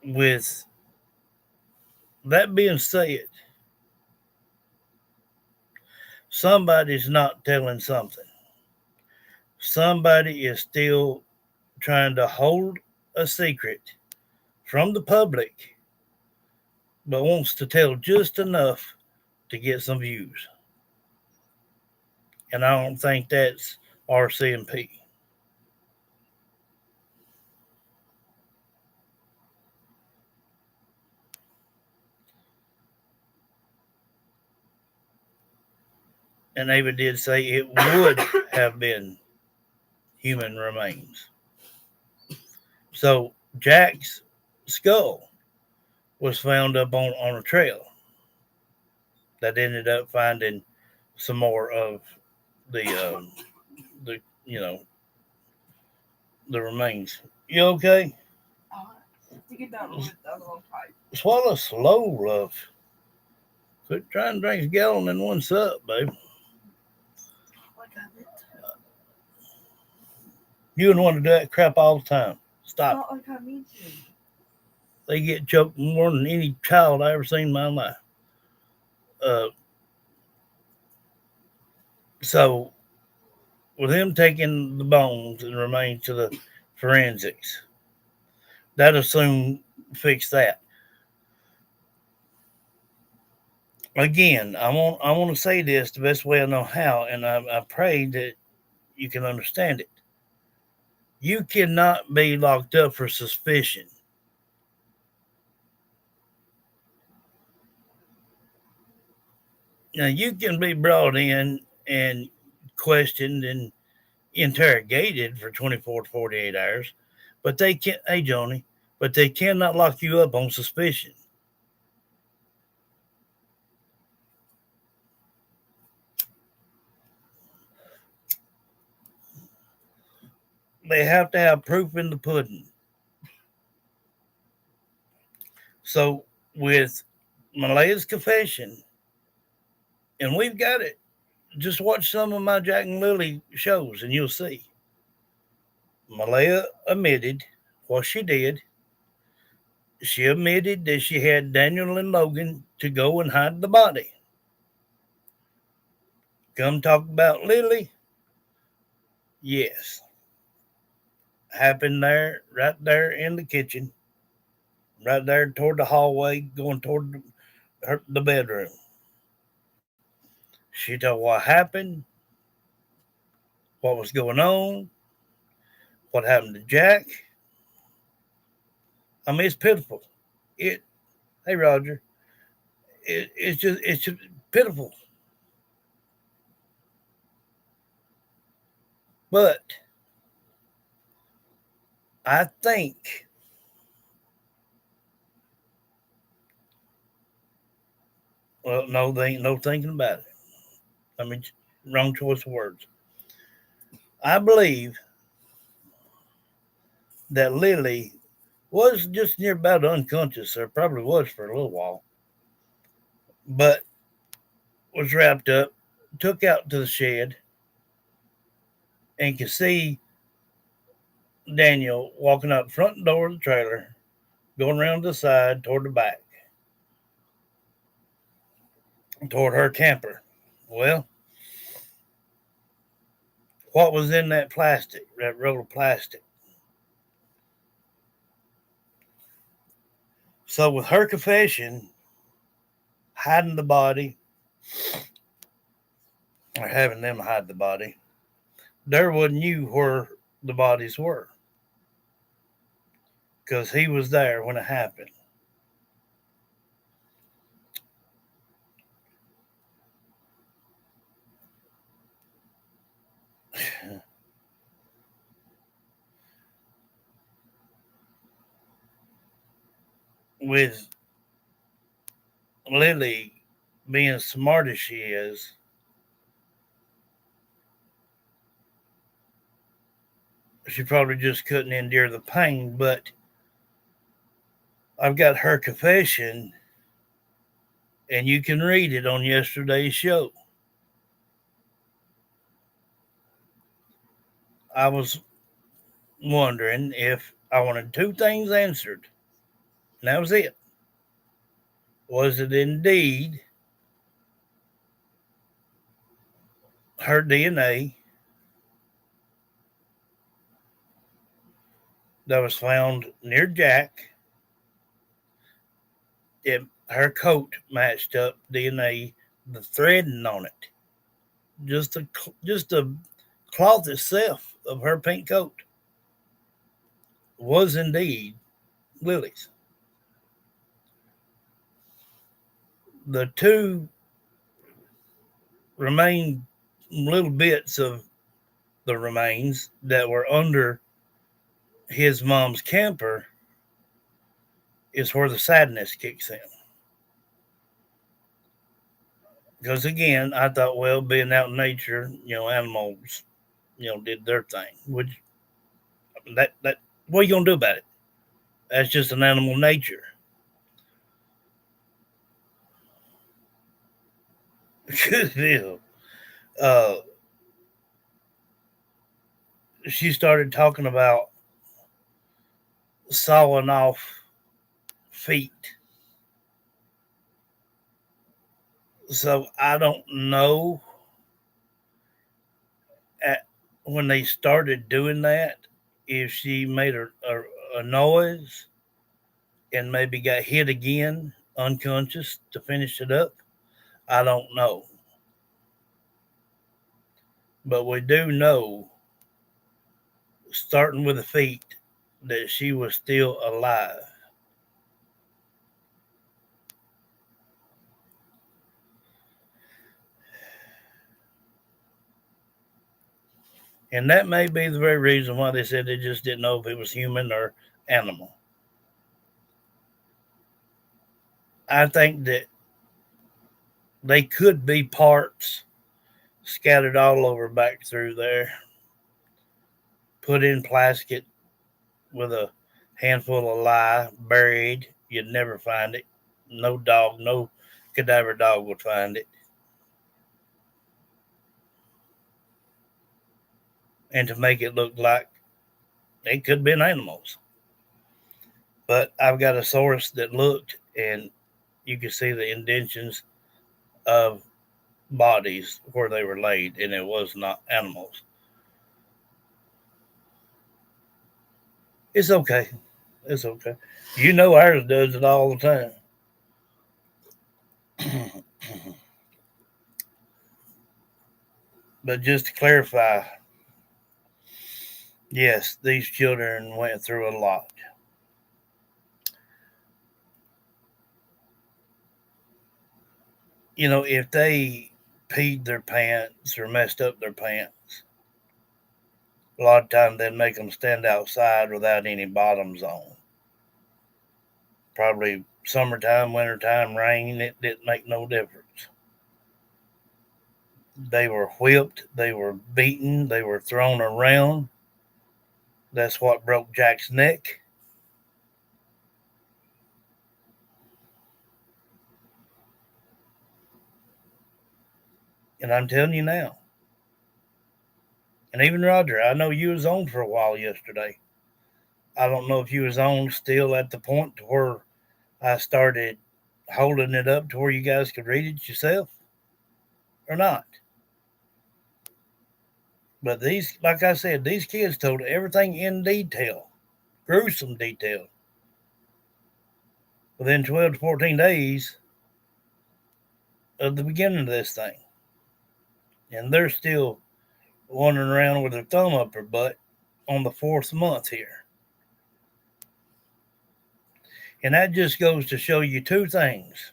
With that being said, somebody's not telling something. Somebody is still trying to hold a secret from the public, but wants to tell just enough to get some views. And I don't think that's RCMP. And Ava did say it would have been human remains. So Jack's skull was found up on a trail that ended up finding some more of the the remains. You okay? To get down with the other one pipe. Swallow slow, love. Quit trying to drink a gallon in one sup, babe. Like I meant to. You and want to do that crap all the time. Stop. Not like I mean to. They get choked more than any child I ever seen in my life. So, with him taking the bones and remains to the forensics, that'll soon fix that. Again, I want to say this the best way I know how, and I pray that you can understand it. You cannot be locked up for suspicion. Now, you can be brought in and questioned and interrogated for 24 to 48 hours, but they can't, hey, Joni, but they cannot lock you up on suspicion. They have to have proof in the pudding. So, with Malaya's confession, and we've got it. Just watch some of my Jack and Lily shows and you'll see. Malaya admitted what she did. She admitted that she had Daniel and Logan to go and hide the body. Come talk about Lily. Yes. Happened there, right there in the kitchen, right there toward the hallway, going toward the bedroom. She told what happened, what was going on, what happened to Jack. I mean, it's pitiful. It. Hey, Roger. It's just pitiful. But I think, well, no, there ain't no thinking about it. I mean, wrong choice of words. I believe that Lily was just near about unconscious, or probably was for a little while, but was wrapped up, took out to the shed, and could see Daniel walking out the front door of the trailer, going around the side toward the back, toward her camper. Well, what was in that plastic, that roll of plastic? So, with her confession, hiding the body, or having them hide the body, Durwood knew where the bodies were because he was there when it happened. With Lily being as smart as she is, she probably just couldn't endure the pain. But I've got her confession, and you can read it on yesterday's show. I was wondering if I wanted two things answered, and that was it. Was it indeed her DNA that was found near Jack? Her coat matched up DNA, the threading on it, just the cloth itself of her pink coat was indeed Lily's. The two remain little bits of the remains that were under his mom's camper is where the sadness kicks in. Because again, I thought, well, being out in nature, animals, did their thing. Which that what are you gonna do about it? That's just an animal nature. Good deal. She started talking about sawing off feet. So I don't know when they started doing that if she made a noise and maybe got hit again unconscious to finish it up. I don't know. But we do know, starting with the feet, that she was still alive. And that may be the very reason why they said they just didn't know if it was human or animal. I think that they could be parts scattered all over back through there, put in plastic with a handful of lye, buried. You'd never find it. No dog, no cadaver dog would find it. And to make it look like it could have been animals. But I've got a source that looked, and you could see the indentions of bodies where they were laid, and it was not animals. It's okay. It's okay. You know ours does it all the time. But just to clarify, yes, these children went through a lot. You know, if they peed their pants or messed up their pants, a lot of times they'd make them stand outside without any bottoms on. Probably summertime, wintertime, rain, it didn't make no difference. They were whipped, they were beaten, they were thrown around. That's what broke Jack's neck. And I'm telling you now, and even Roger, I know you was on for a while yesterday. I don't know if you was on still at the point to where I started holding it up to where you guys could read it yourself or not. But these, like I said, these kids told everything in detail, gruesome detail. Within 12 to 14 days of the beginning of this thing. And they're still wandering around with their thumb up their butt on the 4th month here. And that just goes to show you two things: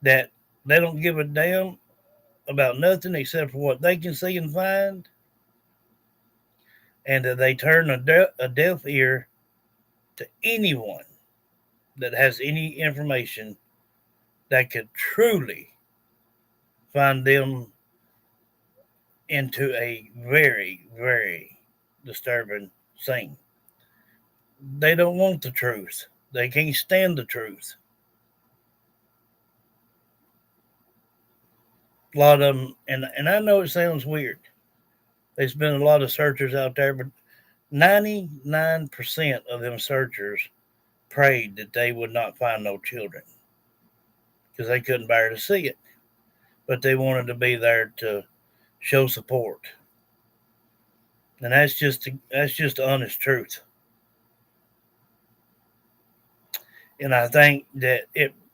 that they don't give a damn about nothing except for what they can see and find, and that they turn a deaf ear to anyone that has any information that could truly find them into a very, very disturbing scene. They don't want the truth. They can't stand the truth. A lot of them, and I know it sounds weird. There's been a lot of searchers out there, but 99% of them searchers prayed that they would not find no children because they couldn't bear to see it, but they wanted to be there to show support. And that's just the honest truth. And I think that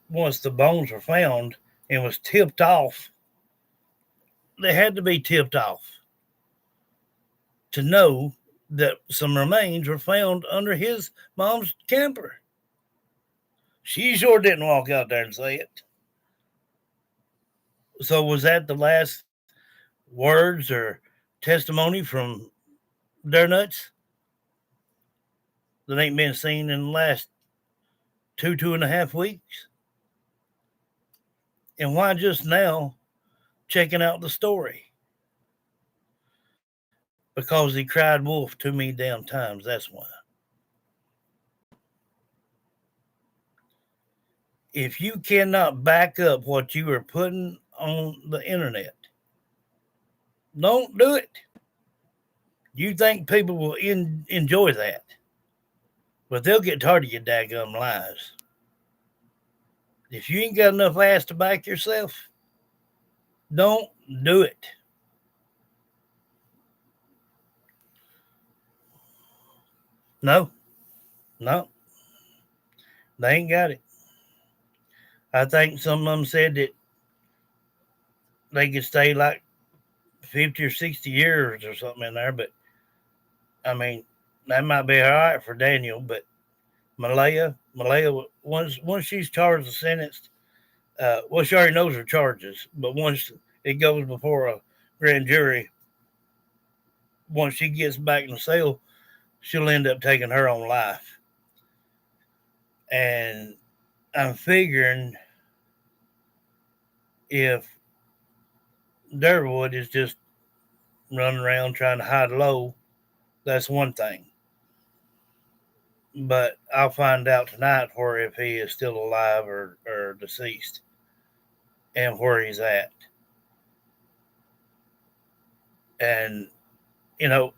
once the bones were found and was tipped off, they had to be tipped off to know that some remains were found under his mom's camper. She sure didn't walk out there and say it. So was that the last words or testimony from their nuts that ain't been seen in the last 2.5 weeks? And why just now checking out the story? Because he cried wolf too many damn times. That's why. If you cannot back up what you are putting on the internet, don't do it. You think people will enjoy that, but they'll get tired of your daggum lies. If you ain't got enough ass to back yourself, don't do it. No, they ain't got it. I think some of them said that they could stay like 50 or 60 years or something in there, but I mean, that might be all right for Daniel, but Malaya, once she's charged and sentenced, well, she already knows her charges, but once it goes before a grand jury, once she gets back in the cell, she'll end up taking her own life. And I'm figuring if Durwood is just running around trying to hide low, that's one thing. But I'll find out tonight where if he is still alive or deceased and where he's at. And, you know,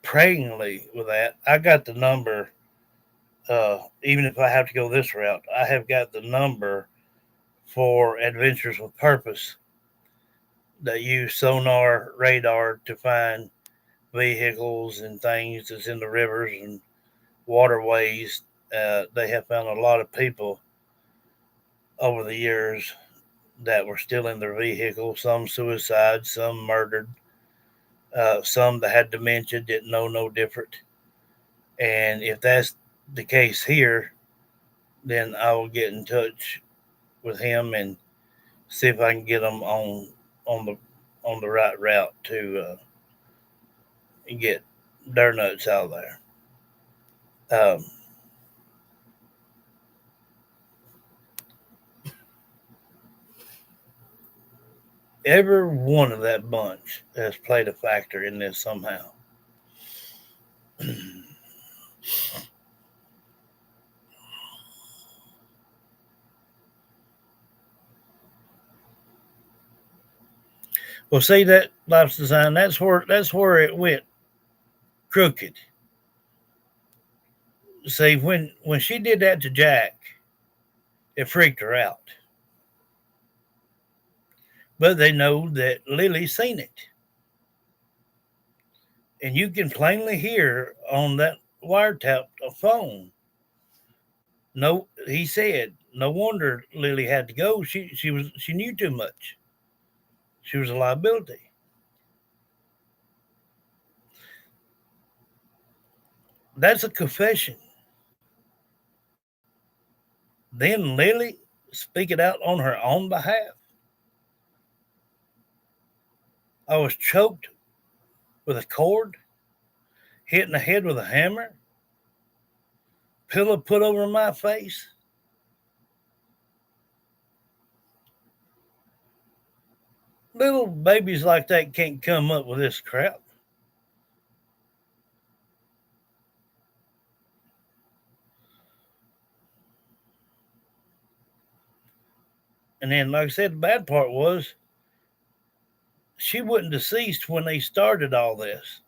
prayingly with that, I got the number. Even if I have to go this route, I have got the number for Adventures with Purpose that use sonar radar to find vehicles and things that's in the rivers and waterways. They have found a lot of people over the years that were still in their vehicle, some suicide, some murdered, some that had dementia, didn't know no different. And if that's the case here, then I will get in touch with him and see if I can get them on the right route to get their nuts out of there. Every one of that bunch has played a factor in this somehow. Well, see that life's design. That's where it went crooked. See, when she did that to Jack, it freaked her out. But they know that Lily seen it, and you can plainly hear on that wiretap phone. No, he said, no wonder Lily had to go. She knew too much. She was a liability. That's a confession. Then Lily speak it out on her own behalf. I was choked with a cord, hit in the head with a hammer, pillow put over my face. Little babies like that can't come up with this crap. And then, like I said, the bad part was she wasn't deceased when they started all this.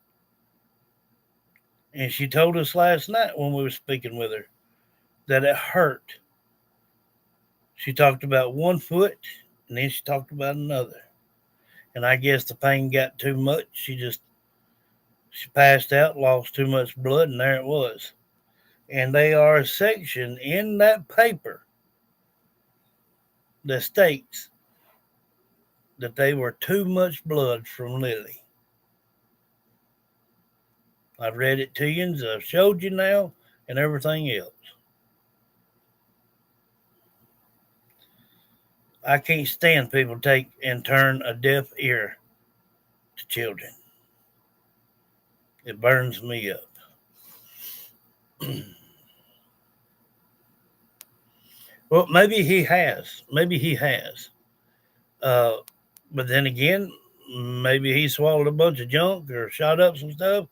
And she told us last night when we were speaking with her that it hurt. She talked about one foot, and then she talked about another. And I guess the pain got too much. She passed out, lost too much blood, and there it was. And they are a section in that paper that states that they were too much blood from Lily. I've read it to you, and I've showed you now, and everything else. I can't stand people take and turn a deaf ear to children. It burns me up. Well, maybe he has. But then again, maybe he swallowed a bunch of junk or shot up some stuff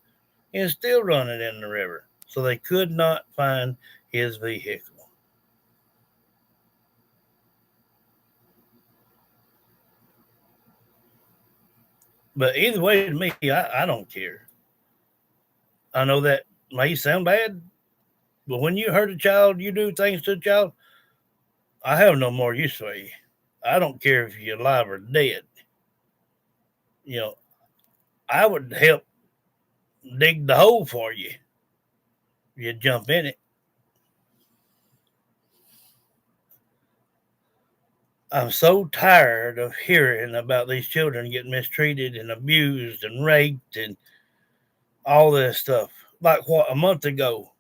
and still running in the river. So they could not find his vehicle. But either way, to me, I don't care. I know that may sound bad, but when you hurt a child, you do things to a child, I have no more use for you. I don't care if you're alive or dead. You know, I would help dig the hole for you. You jump in it. I'm so tired of hearing about these children getting mistreated and abused and raped and all this stuff. Like what, a month ago,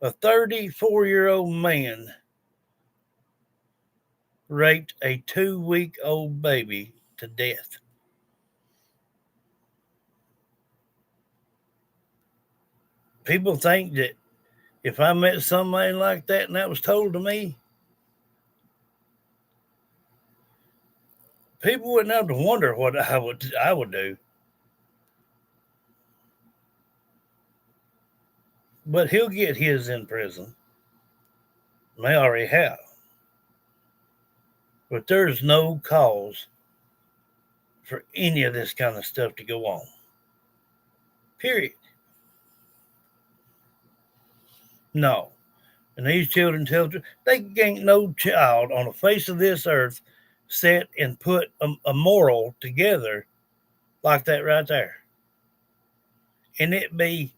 a 34-year-old man raped a 2-week-old baby to death. People think that if I met somebody like that and that was told to me, people wouldn't have to wonder what I would do. But he'll get his in prison. They already have. But there's no cause for any of this kind of stuff to go on. Period. No. And these children tell they ain't no child on the face of this earth set and put a moral together like that right there. and it be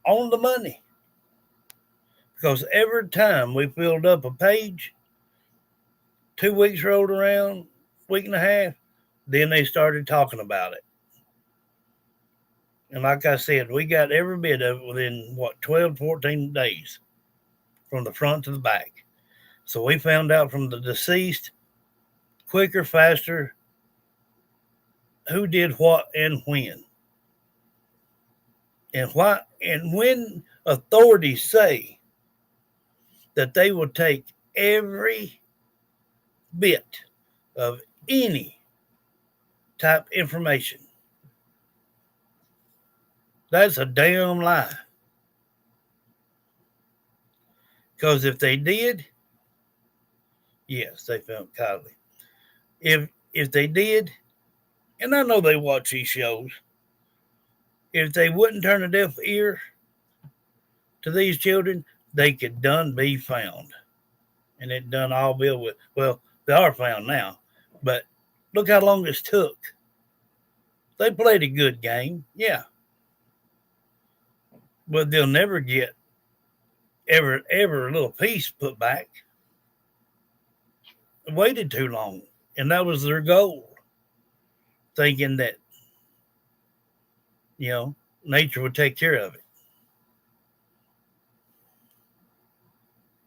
on the money. Because every time we filled up a page, 2 weeks rolled around, week and a half, then they started talking about it. And like I said, we got every bit of it within, 12, 14 days from the front to the back. So we found out from the deceased quicker, faster, who did what and when. And when authorities say that they will take every bit of any type information, that's a damn lie. Because if they did, yes, they found Kylie. If they did, and I know they watch these shows, if they wouldn't turn a deaf ear to these children, they could done be found. And it done all bill with, well, they are found now. But look how long this took. They played a good game, yeah. But they'll never get every little piece put back. They waited too long. And that was their goal. Thinking that, nature would take care of it.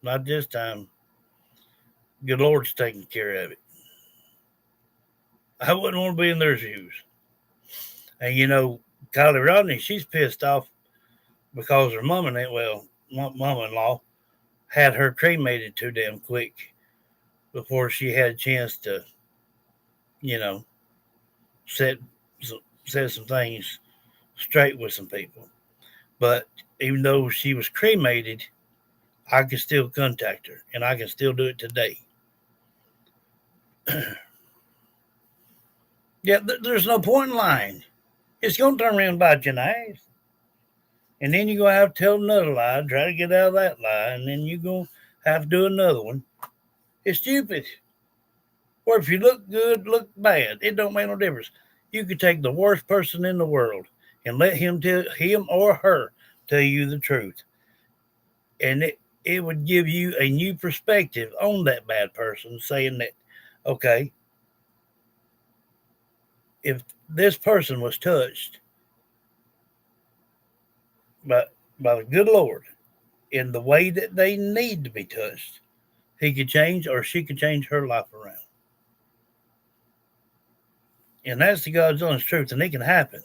Not this time. Good Lord's taking care of it. I wouldn't want to be in their shoes. And Kylie Rodney, she's pissed off because her mom-in-law had her cremated too damn quick before she had a chance to, set some things straight with some people. But even though she was cremated, I can still contact her, and I can still do it today. Yeah, there's no point in lying. It's going to turn around and bite you in the ass. And then you're going to have to tell another lie, try to get out of that lie, and then you're going to have to do another one. It's stupid. Or if you look good, look bad, it don't make no difference. You could take the worst person in the world and let him or her tell you the truth. And it would give you a new perspective on that bad person, saying that, okay, if this person was touched by the good Lord in the way that they need to be touched, he could change or she could change her life around. And that's the God's honest truth, and it can happen.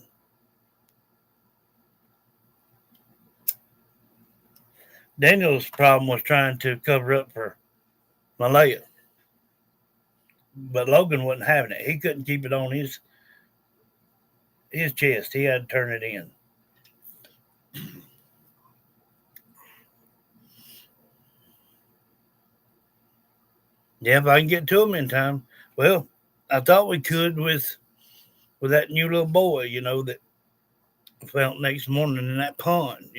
Daniel's problem was trying to cover up for Malaya. But Logan wasn't having it. He couldn't keep it on his chest. He had to turn it in. Yeah, if I can get to him in time. Well, I thought we could with that new little boy, that found next morning in that pond,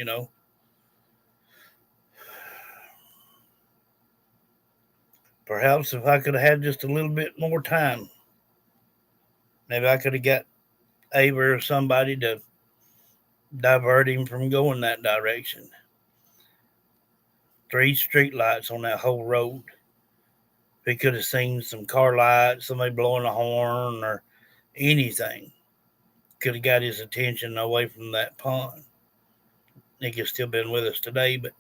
Perhaps if I could have had just a little bit more time, maybe I could have got Ava or somebody to divert him from going that direction. 3 street lights on that whole road. He could have seen some car lights, somebody blowing a horn or anything. Could have got his attention away from that pond. He could have still been with us today, but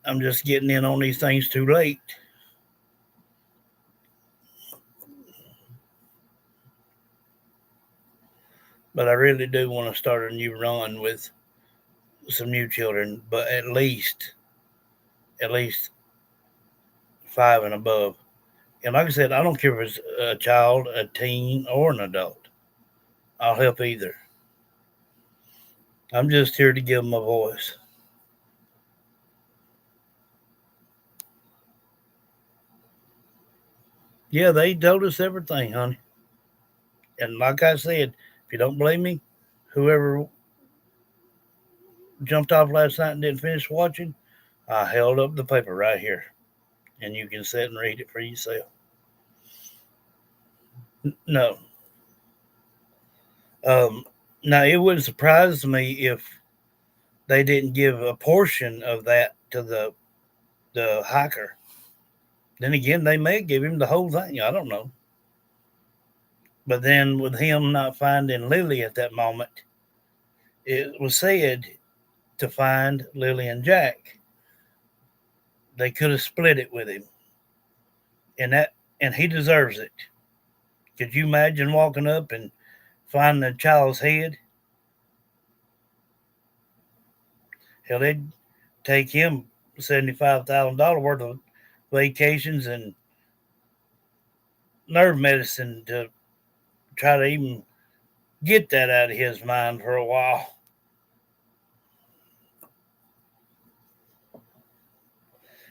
I'm just getting in on these things too late. But I really do want to start a new run with some new children, but at least 5 and above. And like I said, I don't care if it's a child, a teen, or an adult. I'll help either. I'm just here to give them a voice. Yeah, they told us everything, honey. And like I said, if you don't believe me, whoever jumped off last night and didn't finish watching, I held up the paper right here. And you can sit and read it for yourself. No. Now, it wouldn't surprise me if they didn't give a portion of that to the hiker. Then again, they may give him the whole thing. I don't know. But then with him not finding Lily at that moment, it was said to find Lily and Jack. They could have split it with him. And he deserves it. Could you imagine walking up and finding a child's head? Hell, they'd take him $75,000 worth of vacations and nerve medicine to try to even get that out of his mind for a while.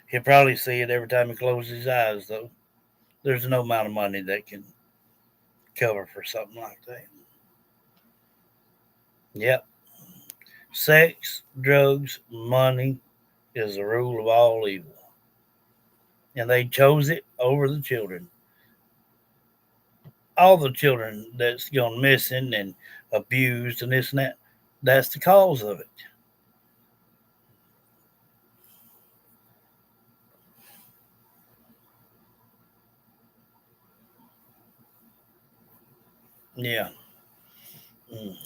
He'll probably see it every time he closes his eyes, though. There's no amount of money that can cover for something like that. Yep. Sex, drugs, money is the rule of all evil. And they chose it over the children. All the children that's gone missing and abused and this and that, that's the cause of it. Yeah. Mm.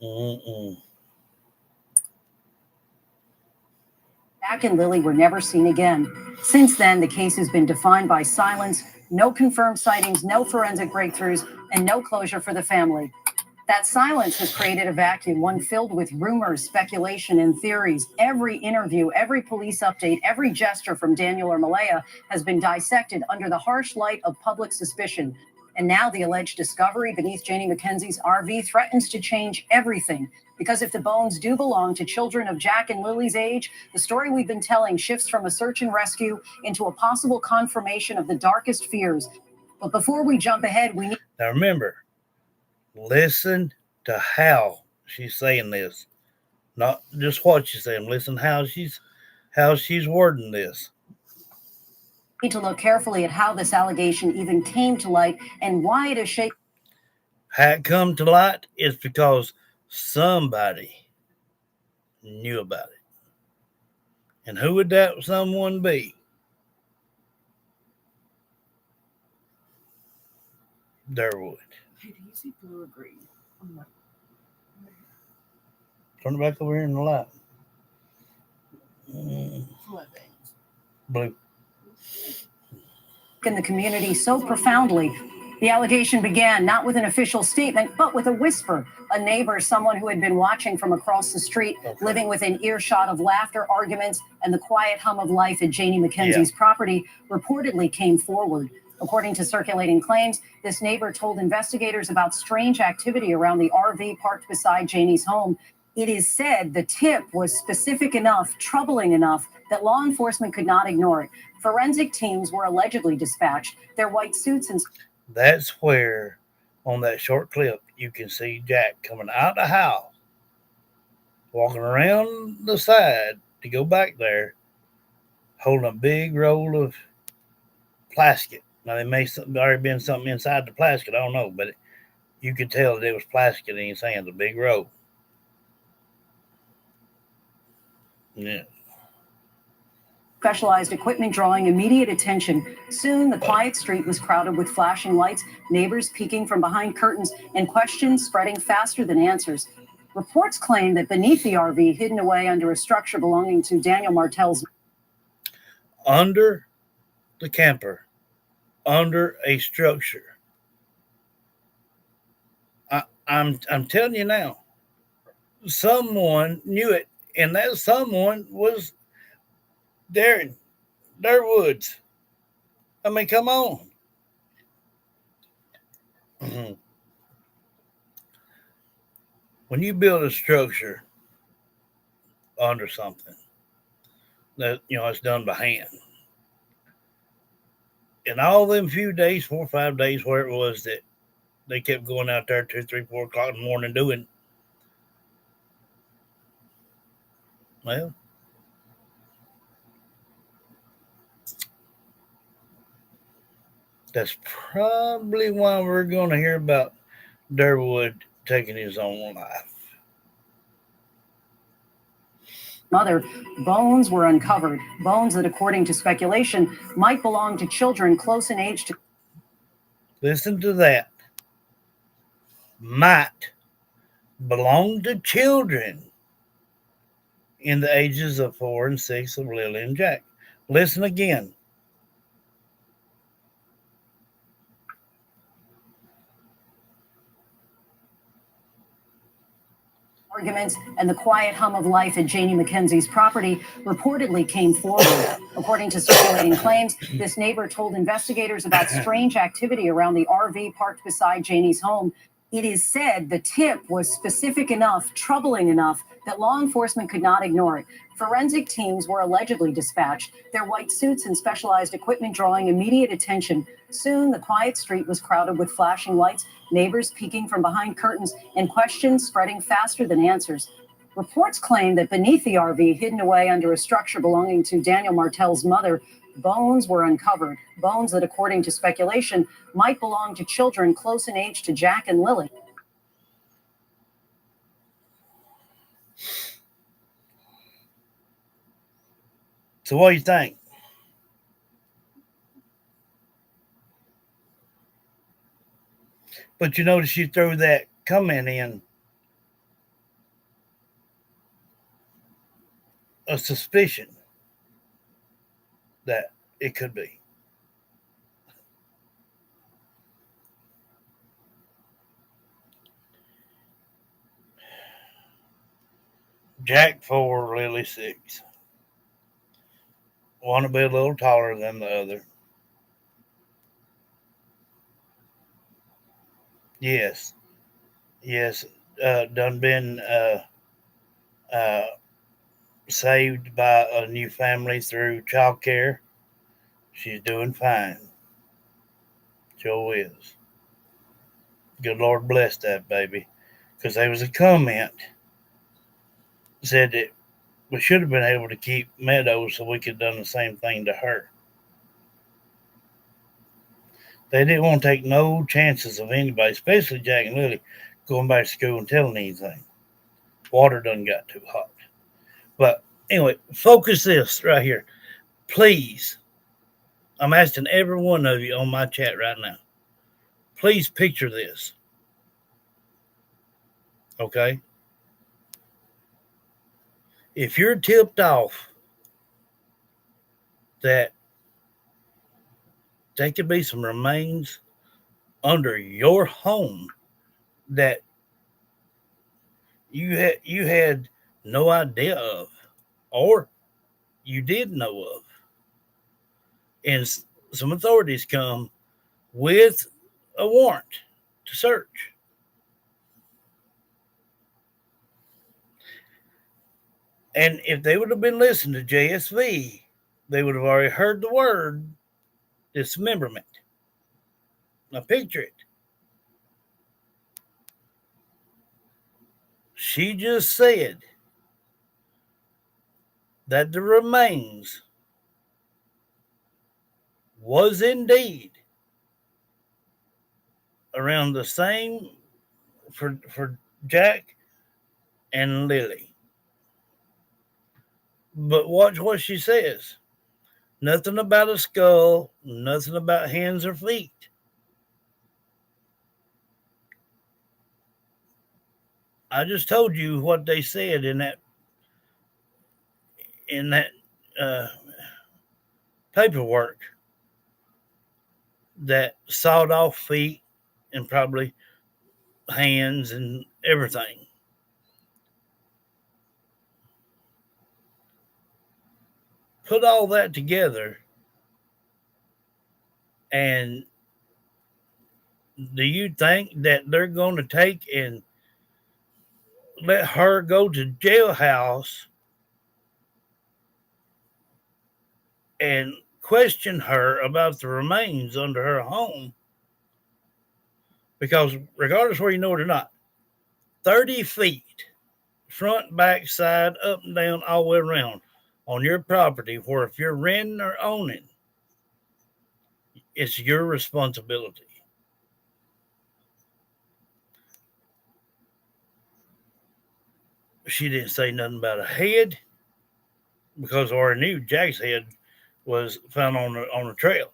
Mm-mm. Jack and Lily were never seen again. Since then, the case has been defined by silence, no confirmed sightings, no forensic breakthroughs, and no closure for the family. That silence has created a vacuum, one filled with rumors, speculation, and theories. Every interview, every police update, every gesture from Daniel or Malaya has been dissected under the harsh light of public suspicion. And now the alleged discovery beneath Janie McKenzie's RV threatens to change everything. Because if the bones do belong to children of Jack and Lily's age, the story we've been telling shifts from a search and rescue into a possible confirmation of the darkest fears. But before we jump ahead, we need... Now remember, listen to how she's saying this. Not just what she's saying. Listen how she's wording this. need to look carefully at how this allegation even came to light and why it has shaped. How it come to light is because somebody knew about it. And who would that someone be? Durwood. Hey, do you see blue or green? I'm like, Turn it back over here in the light. floodings. Blue. In the community so profoundly. The allegation began not with an official statement, but with a whisper. A neighbor, someone who had been watching from across the street, living within earshot of laughter, arguments, and the quiet hum of life at Janie McKenzie's property, reportedly came forward. According to circulating claims, this neighbor told investigators about strange activity around the RV parked beside Janie's home. It is said the tip was specific enough, troubling enough, that law enforcement could not ignore it. Forensic teams were allegedly dispatched. Their white suits and... That's where, on that short clip, you can see Jack coming out of the house, walking around the side to go back there, holding a big roll of plastic. Now, there may already been something inside the plastic, I don't know, but you could tell that it was plastic in his hands, a big roll. Yeah. Specialized equipment drawing immediate attention. Soon, the quiet street was crowded with flashing lights, neighbors peeking from behind curtains, and questions spreading faster than answers. Reports claim that beneath the RV, hidden away under a structure belonging to Daniel Martell's... Under the camper, under a structure. I'm telling you now, someone knew it, and that someone was Durwoods. I mean, come on. When you build a structure under something that, it's done by hand, and all them few days, 4 or 5 days, where it was that they kept going out there 2, 3, 4 o'clock in the morning doing, well, that's probably why we're going to hear about Durwood taking his own life. Mother, bones were uncovered. Bones that, according to speculation, might belong to children close in age to. Listen to that. Might belong to children in the ages of 4 and 6 of Lily and Jack. Listen again. Arguments and the quiet hum of life at Janie McKenzie's property reportedly came forward. According to circulating claims, this neighbor told investigators about strange activity around the RV parked beside Janie's home. It is said the tip was specific enough, troubling enough, that law enforcement could not ignore it. Forensic teams were allegedly dispatched, their white suits and specialized equipment drawing immediate attention. Soon, the quiet street was crowded with flashing lights, neighbors peeking from behind curtains, and questions spreading faster than answers. Reports claim that beneath the RV, hidden away under a structure belonging to Daniel Martell's mother, bones were uncovered. Bones that, according to speculation, might belong to children close in age to Jack and Lily. So what do you think? But you notice you throw that comment in, a suspicion that it could be. Jack 4, Lily 6. Want to be a little taller than the other. Yes. Done been saved by a new family through child care. She's doing fine. Joe is. Good Lord bless that baby. Because there was a comment said that we should have been able to keep Meadow so we could have done the same thing to her. They didn't want to take no chances of anybody, especially Jack and Lily, going back to school and telling anything. Water done got too hot. But anyway, focus this right here. Please, I'm asking every one of you on my chat right now. Please picture this. Okay? If you're tipped off that there could be some remains under your home that you had no idea of, or you did know of, and some authorities come with a warrant to search, and if they would have been listening to JSV, they would have already heard the word dismemberment. Now picture it. She just said that the remains was indeed around the same for Jack and Lily. But watch what she says. Nothing about a skull, nothing about hands or feet. I just told you what they said in that paperwork, that sawed off feet and probably hands and everything. Put all that together, and do you think that they're going to take and let her go to jailhouse and question her about the remains under her home? Because regardless where you know it or not, 30 feet, front, back, side, up and down, all the way around on your property, where if you're renting or owning, it's your responsibility. She didn't say nothing about a head because I already knew Jack's head was found on the trail,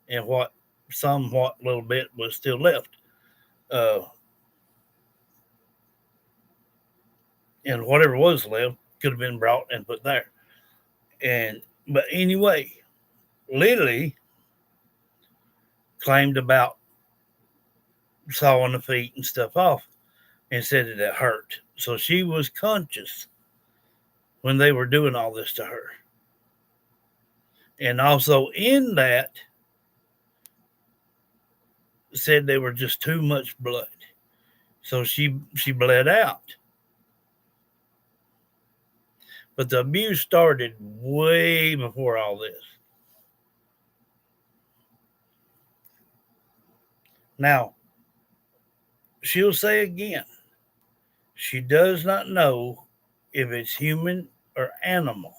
and what somewhat little bit was still left. Uh, and whatever was left could have been brought and put there. And but anyway, Lily claimed about sawing the feet and stuff off and said that it hurt. So she was conscious when they were doing all this to her. And also in that said they were just too much blood. So she bled out. But the abuse started way before all this. Now, she'll say again, she does not know if it's human or animal.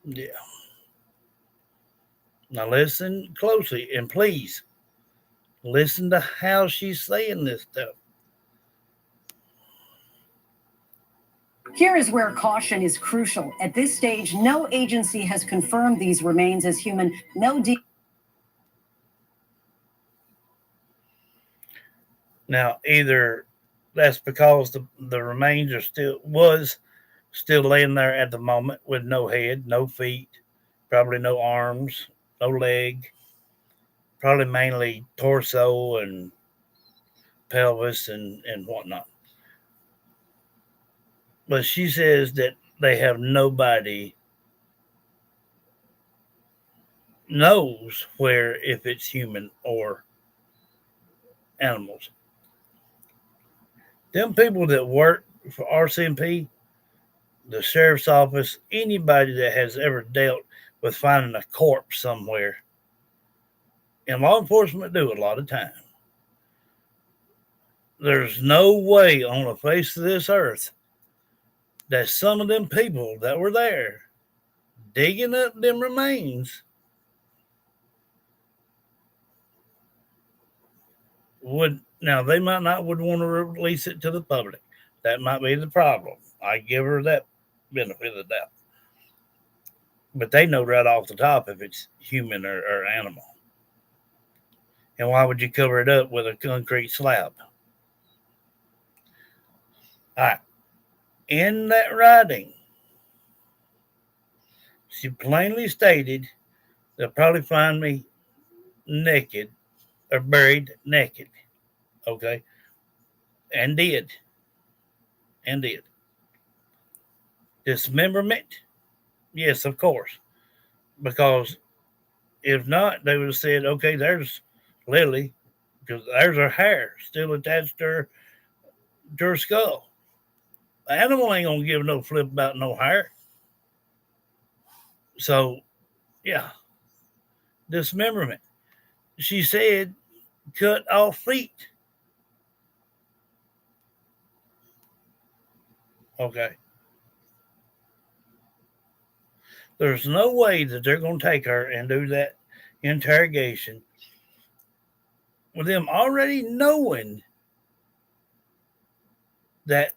Yeah. Now listen closely and please listen to how she's saying this stuff. Here is where caution is crucial. At this stage, no agency has confirmed these remains as human. Now, either that's because the remains are still laying there at the moment with no head, no feet, probably no arms, no leg, probably mainly torso and pelvis and whatnot. But she says that they have nobody knows where if it's human or animals. Them people that work for RCMP, the sheriff's office, anybody that has ever dealt with finding a corpse somewhere, and law enforcement do a lot of time. There's no way on the face of this earth that some of them people that were there digging up them remains would, now they might not would want to release it to the public. That might be the problem. I give her that benefit of the doubt. But they know right off the top if it's human or animal. And why would you cover it up with a concrete slab? All right. In that writing, she plainly stated they'll probably find me naked or buried naked. Okay. And did. Dismemberment? Yes, of course. Because if not, they would have said, okay, there's Lily, because there's her hair still attached to her skull. The animal ain't gonna give no flip about no hair. So, yeah, dismemberment. She said, cut off feet. Okay. There's no way that they're going to take her and do that interrogation with them already knowing that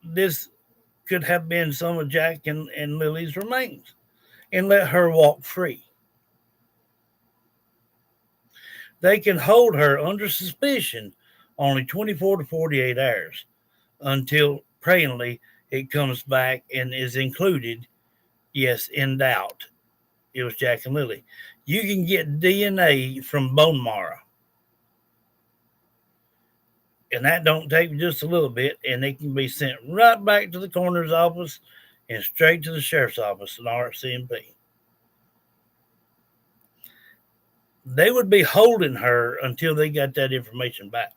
this could have been some of Jack and Lily's remains and let her walk free. They can hold her under suspicion only 24 to 48 hours until prayingly it comes back and is included. Yes, in doubt, it was Jack and Lily. You can get DNA from bone marrow. And that don't take just a little bit, and it can be sent right back to the coroner's office and straight to the sheriff's office and RCMP. They would be holding her until they got that information back.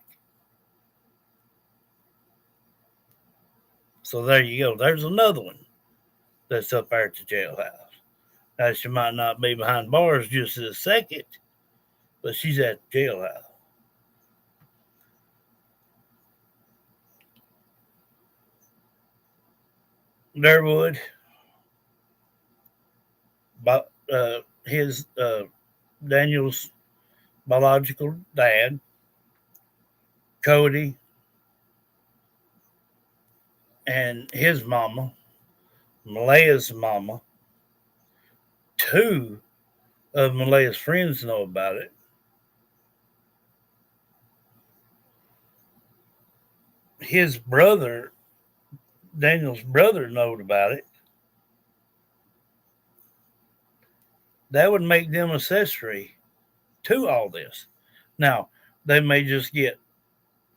So there you go. There's another one that's up there at the jailhouse. Now, she might not be behind bars just a second, but she's at the jailhouse. Durwood, but his Daniel's biological dad, Cody, and his mama, Malaya's mama. Two of Malaya's friends know about it. His brother, Daniel's brother, knowed about it. That would make them accessory to all this. Now, they may just get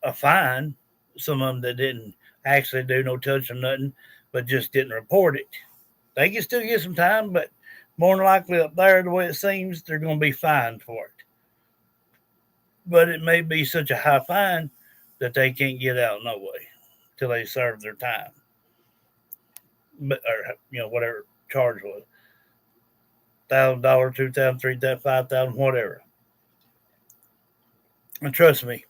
a fine. Some of them that didn't actually do no touching nothing, but just didn't report it. They can still get some time, but more than likely up there, the way it seems, they're going to be fined for it. But it may be such a high fine that they can't get out no way till they serve their time. But, or whatever charge was, $1,000, $2,000, $3,000, $5,000, whatever. And trust me,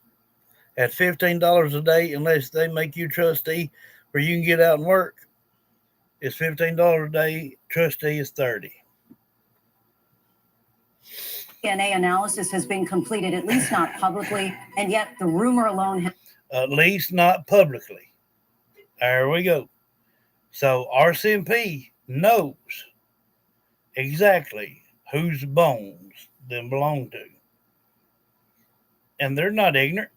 at $15 a day, unless they make you trustee where you can get out and work, it's $15 a day. Trustee is $30. DNA analysis has been completed, at least not publicly, and yet the rumor alone At least not publicly. There we go. So RCMP knows exactly whose bones them belong to. And they're not ignorant.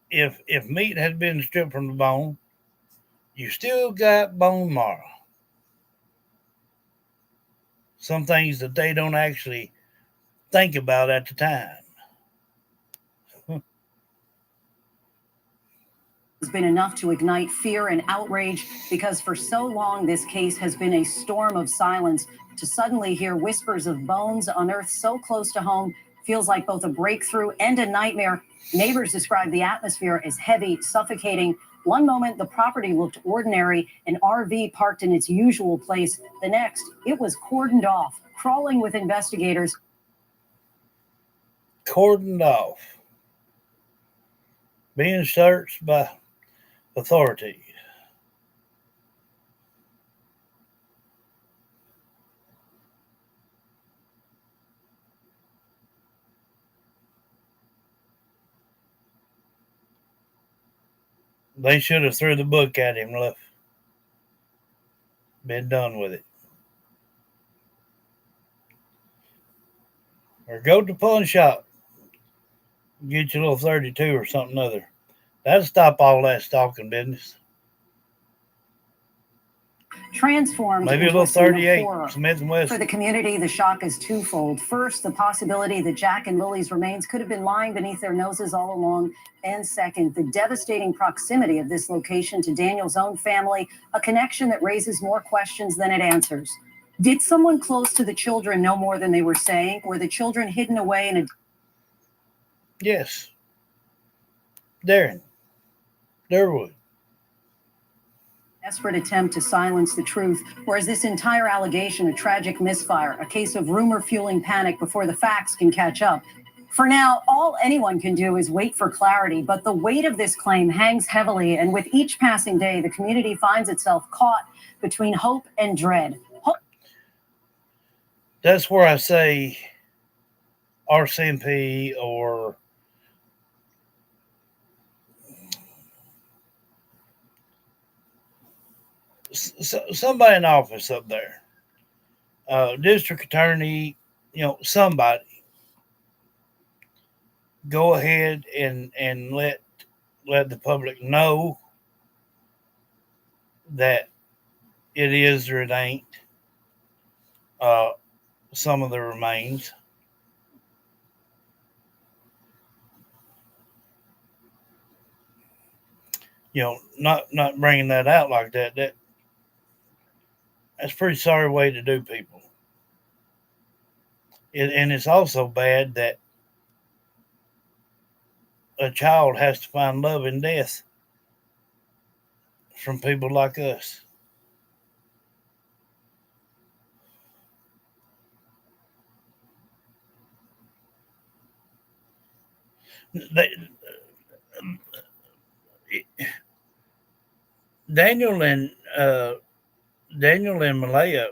If meat had been stripped from the bone, you still got bone marrow. Some things that they don't actually think about at the time. has been enough to ignite fear and outrage because for so long this case has been a storm of silence. To suddenly hear whispers of bones unearthed so close to home feels like both a breakthrough and a nightmare. Neighbors describe the atmosphere as heavy, suffocating. One moment, the property looked ordinary, an RV parked in its usual place. The next, it was cordoned off, crawling with investigators. Cordoned off. Being searched by authorities. They should have threw the book at him, left. Been done with it. Or go to the pawn shop. Get you a little 32 or something other. That'll stop all that stalking business. Transformed Maybe a into little scene of 38, horror. Smith and Wesson. For the community, the shock is twofold. First, the possibility that Jack and Lily's remains could have been lying beneath their noses all along. And second, the devastating proximity of this location to Daniel's own family, a connection that raises more questions than it answers. Did someone close to the children know more than they were saying? Were the children hidden away in a... Yes. Darren. Durwood. Desperate attempt to silence the truth, or is this entire allegation a tragic misfire, a case of rumor fueling panic before the facts can catch up? For now, all anyone can do is wait for clarity, but the weight of this claim hangs heavily, and with each passing day, the community finds itself caught between hope and dread. That's where I say RCMP or somebody in office up there, district attorney, somebody, go ahead and let the public know that it is or it ain't some of the remains. Not bringing that out like that. That's a pretty sorry way to do people. And it's also bad that a child has to find love in death from people like us. Daniel and Malaya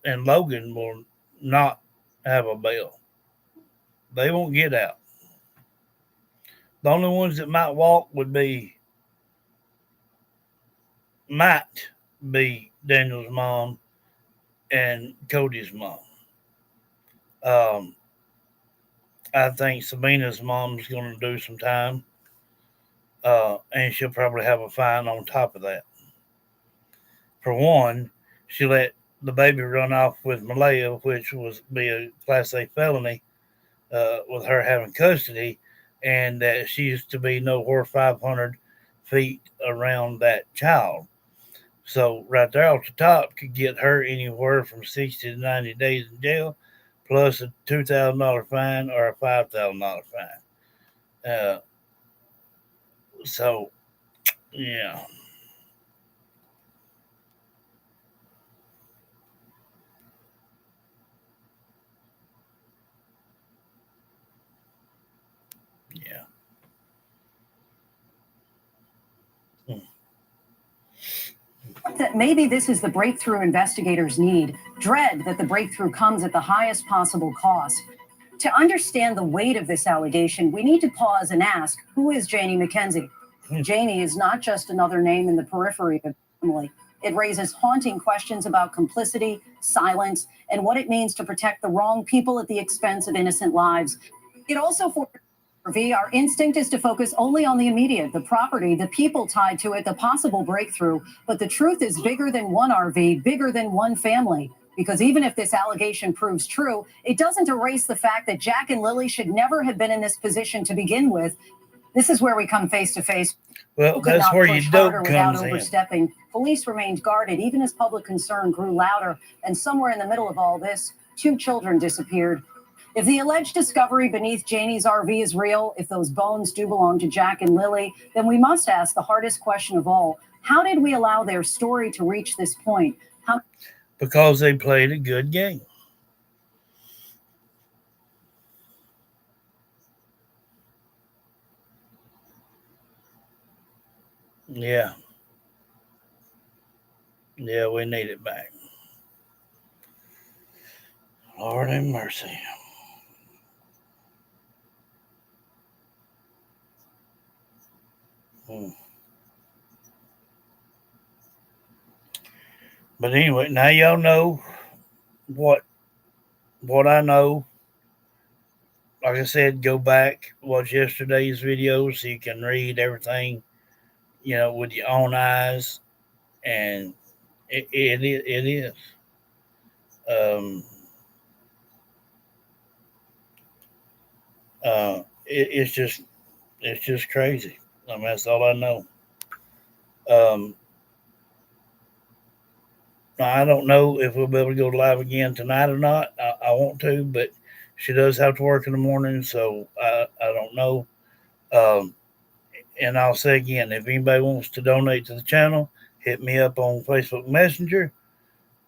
and Logan will not have a bail. They won't get out. The only ones that might walk might be Daniel's mom and Cody's mom. I think Sabina's mom's going to do some time, and she'll probably have a fine on top of that. For one, she let the baby run off with Malaya, which was be a Class A felony with her having custody, and that she used to be nowhere 500 feet around that child. So right there off the top could get her anywhere from 60 to 90 days in jail, plus a $2,000 fine or a $5,000 fine. So, yeah. Yeah. That maybe this is the breakthrough investigators need. Dread that the breakthrough comes at the highest possible cost. To understand the weight of this allegation, we need to pause and ask, who is Janie McKenzie? Janie is not just another name in the periphery of the family. It raises haunting questions about complicity, silence, and what it means to protect the wrong people at the expense of innocent lives. It also forces RV, our instinct is to focus only on the immediate, the property, the people tied to it, the possible breakthrough. But the truth is bigger than one RV, bigger than one family. Because even if this allegation proves true, it doesn't erase the fact that Jack and Lily should never have been in this position to begin with. This is where we come face to face. Well, that's where your dope without comes in. overstepping. Police remained guarded even as public concern grew louder. And somewhere in the middle of all this, 2 children disappeared. If the alleged discovery beneath Janie's RV is real, if those bones do belong to Jack and Lily, then we must ask the hardest question of all. How did we allow their story to reach this point? Because they played a good game. Yeah. Yeah, we need it back. Lord have mercy. But anyway, now y'all know what I know. Like I said, go back, watch yesterday's videos so you can read everything, with your own eyes. And it is. It's just crazy. I mean, that's all I know. I don't know if we'll be able to go live again tonight or not. I want to, but she does have to work in the morning, so I don't know. And I'll say again, if anybody wants to donate to the channel, hit me up on Facebook Messenger,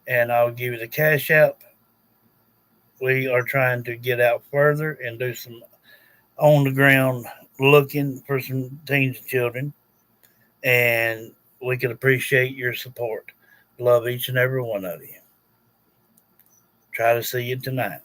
and I'll give you the cash app. We are trying to get out further and do some on the ground looking for some teens and children, and we could appreciate your support. Love each and every one of you. Try to see you tonight.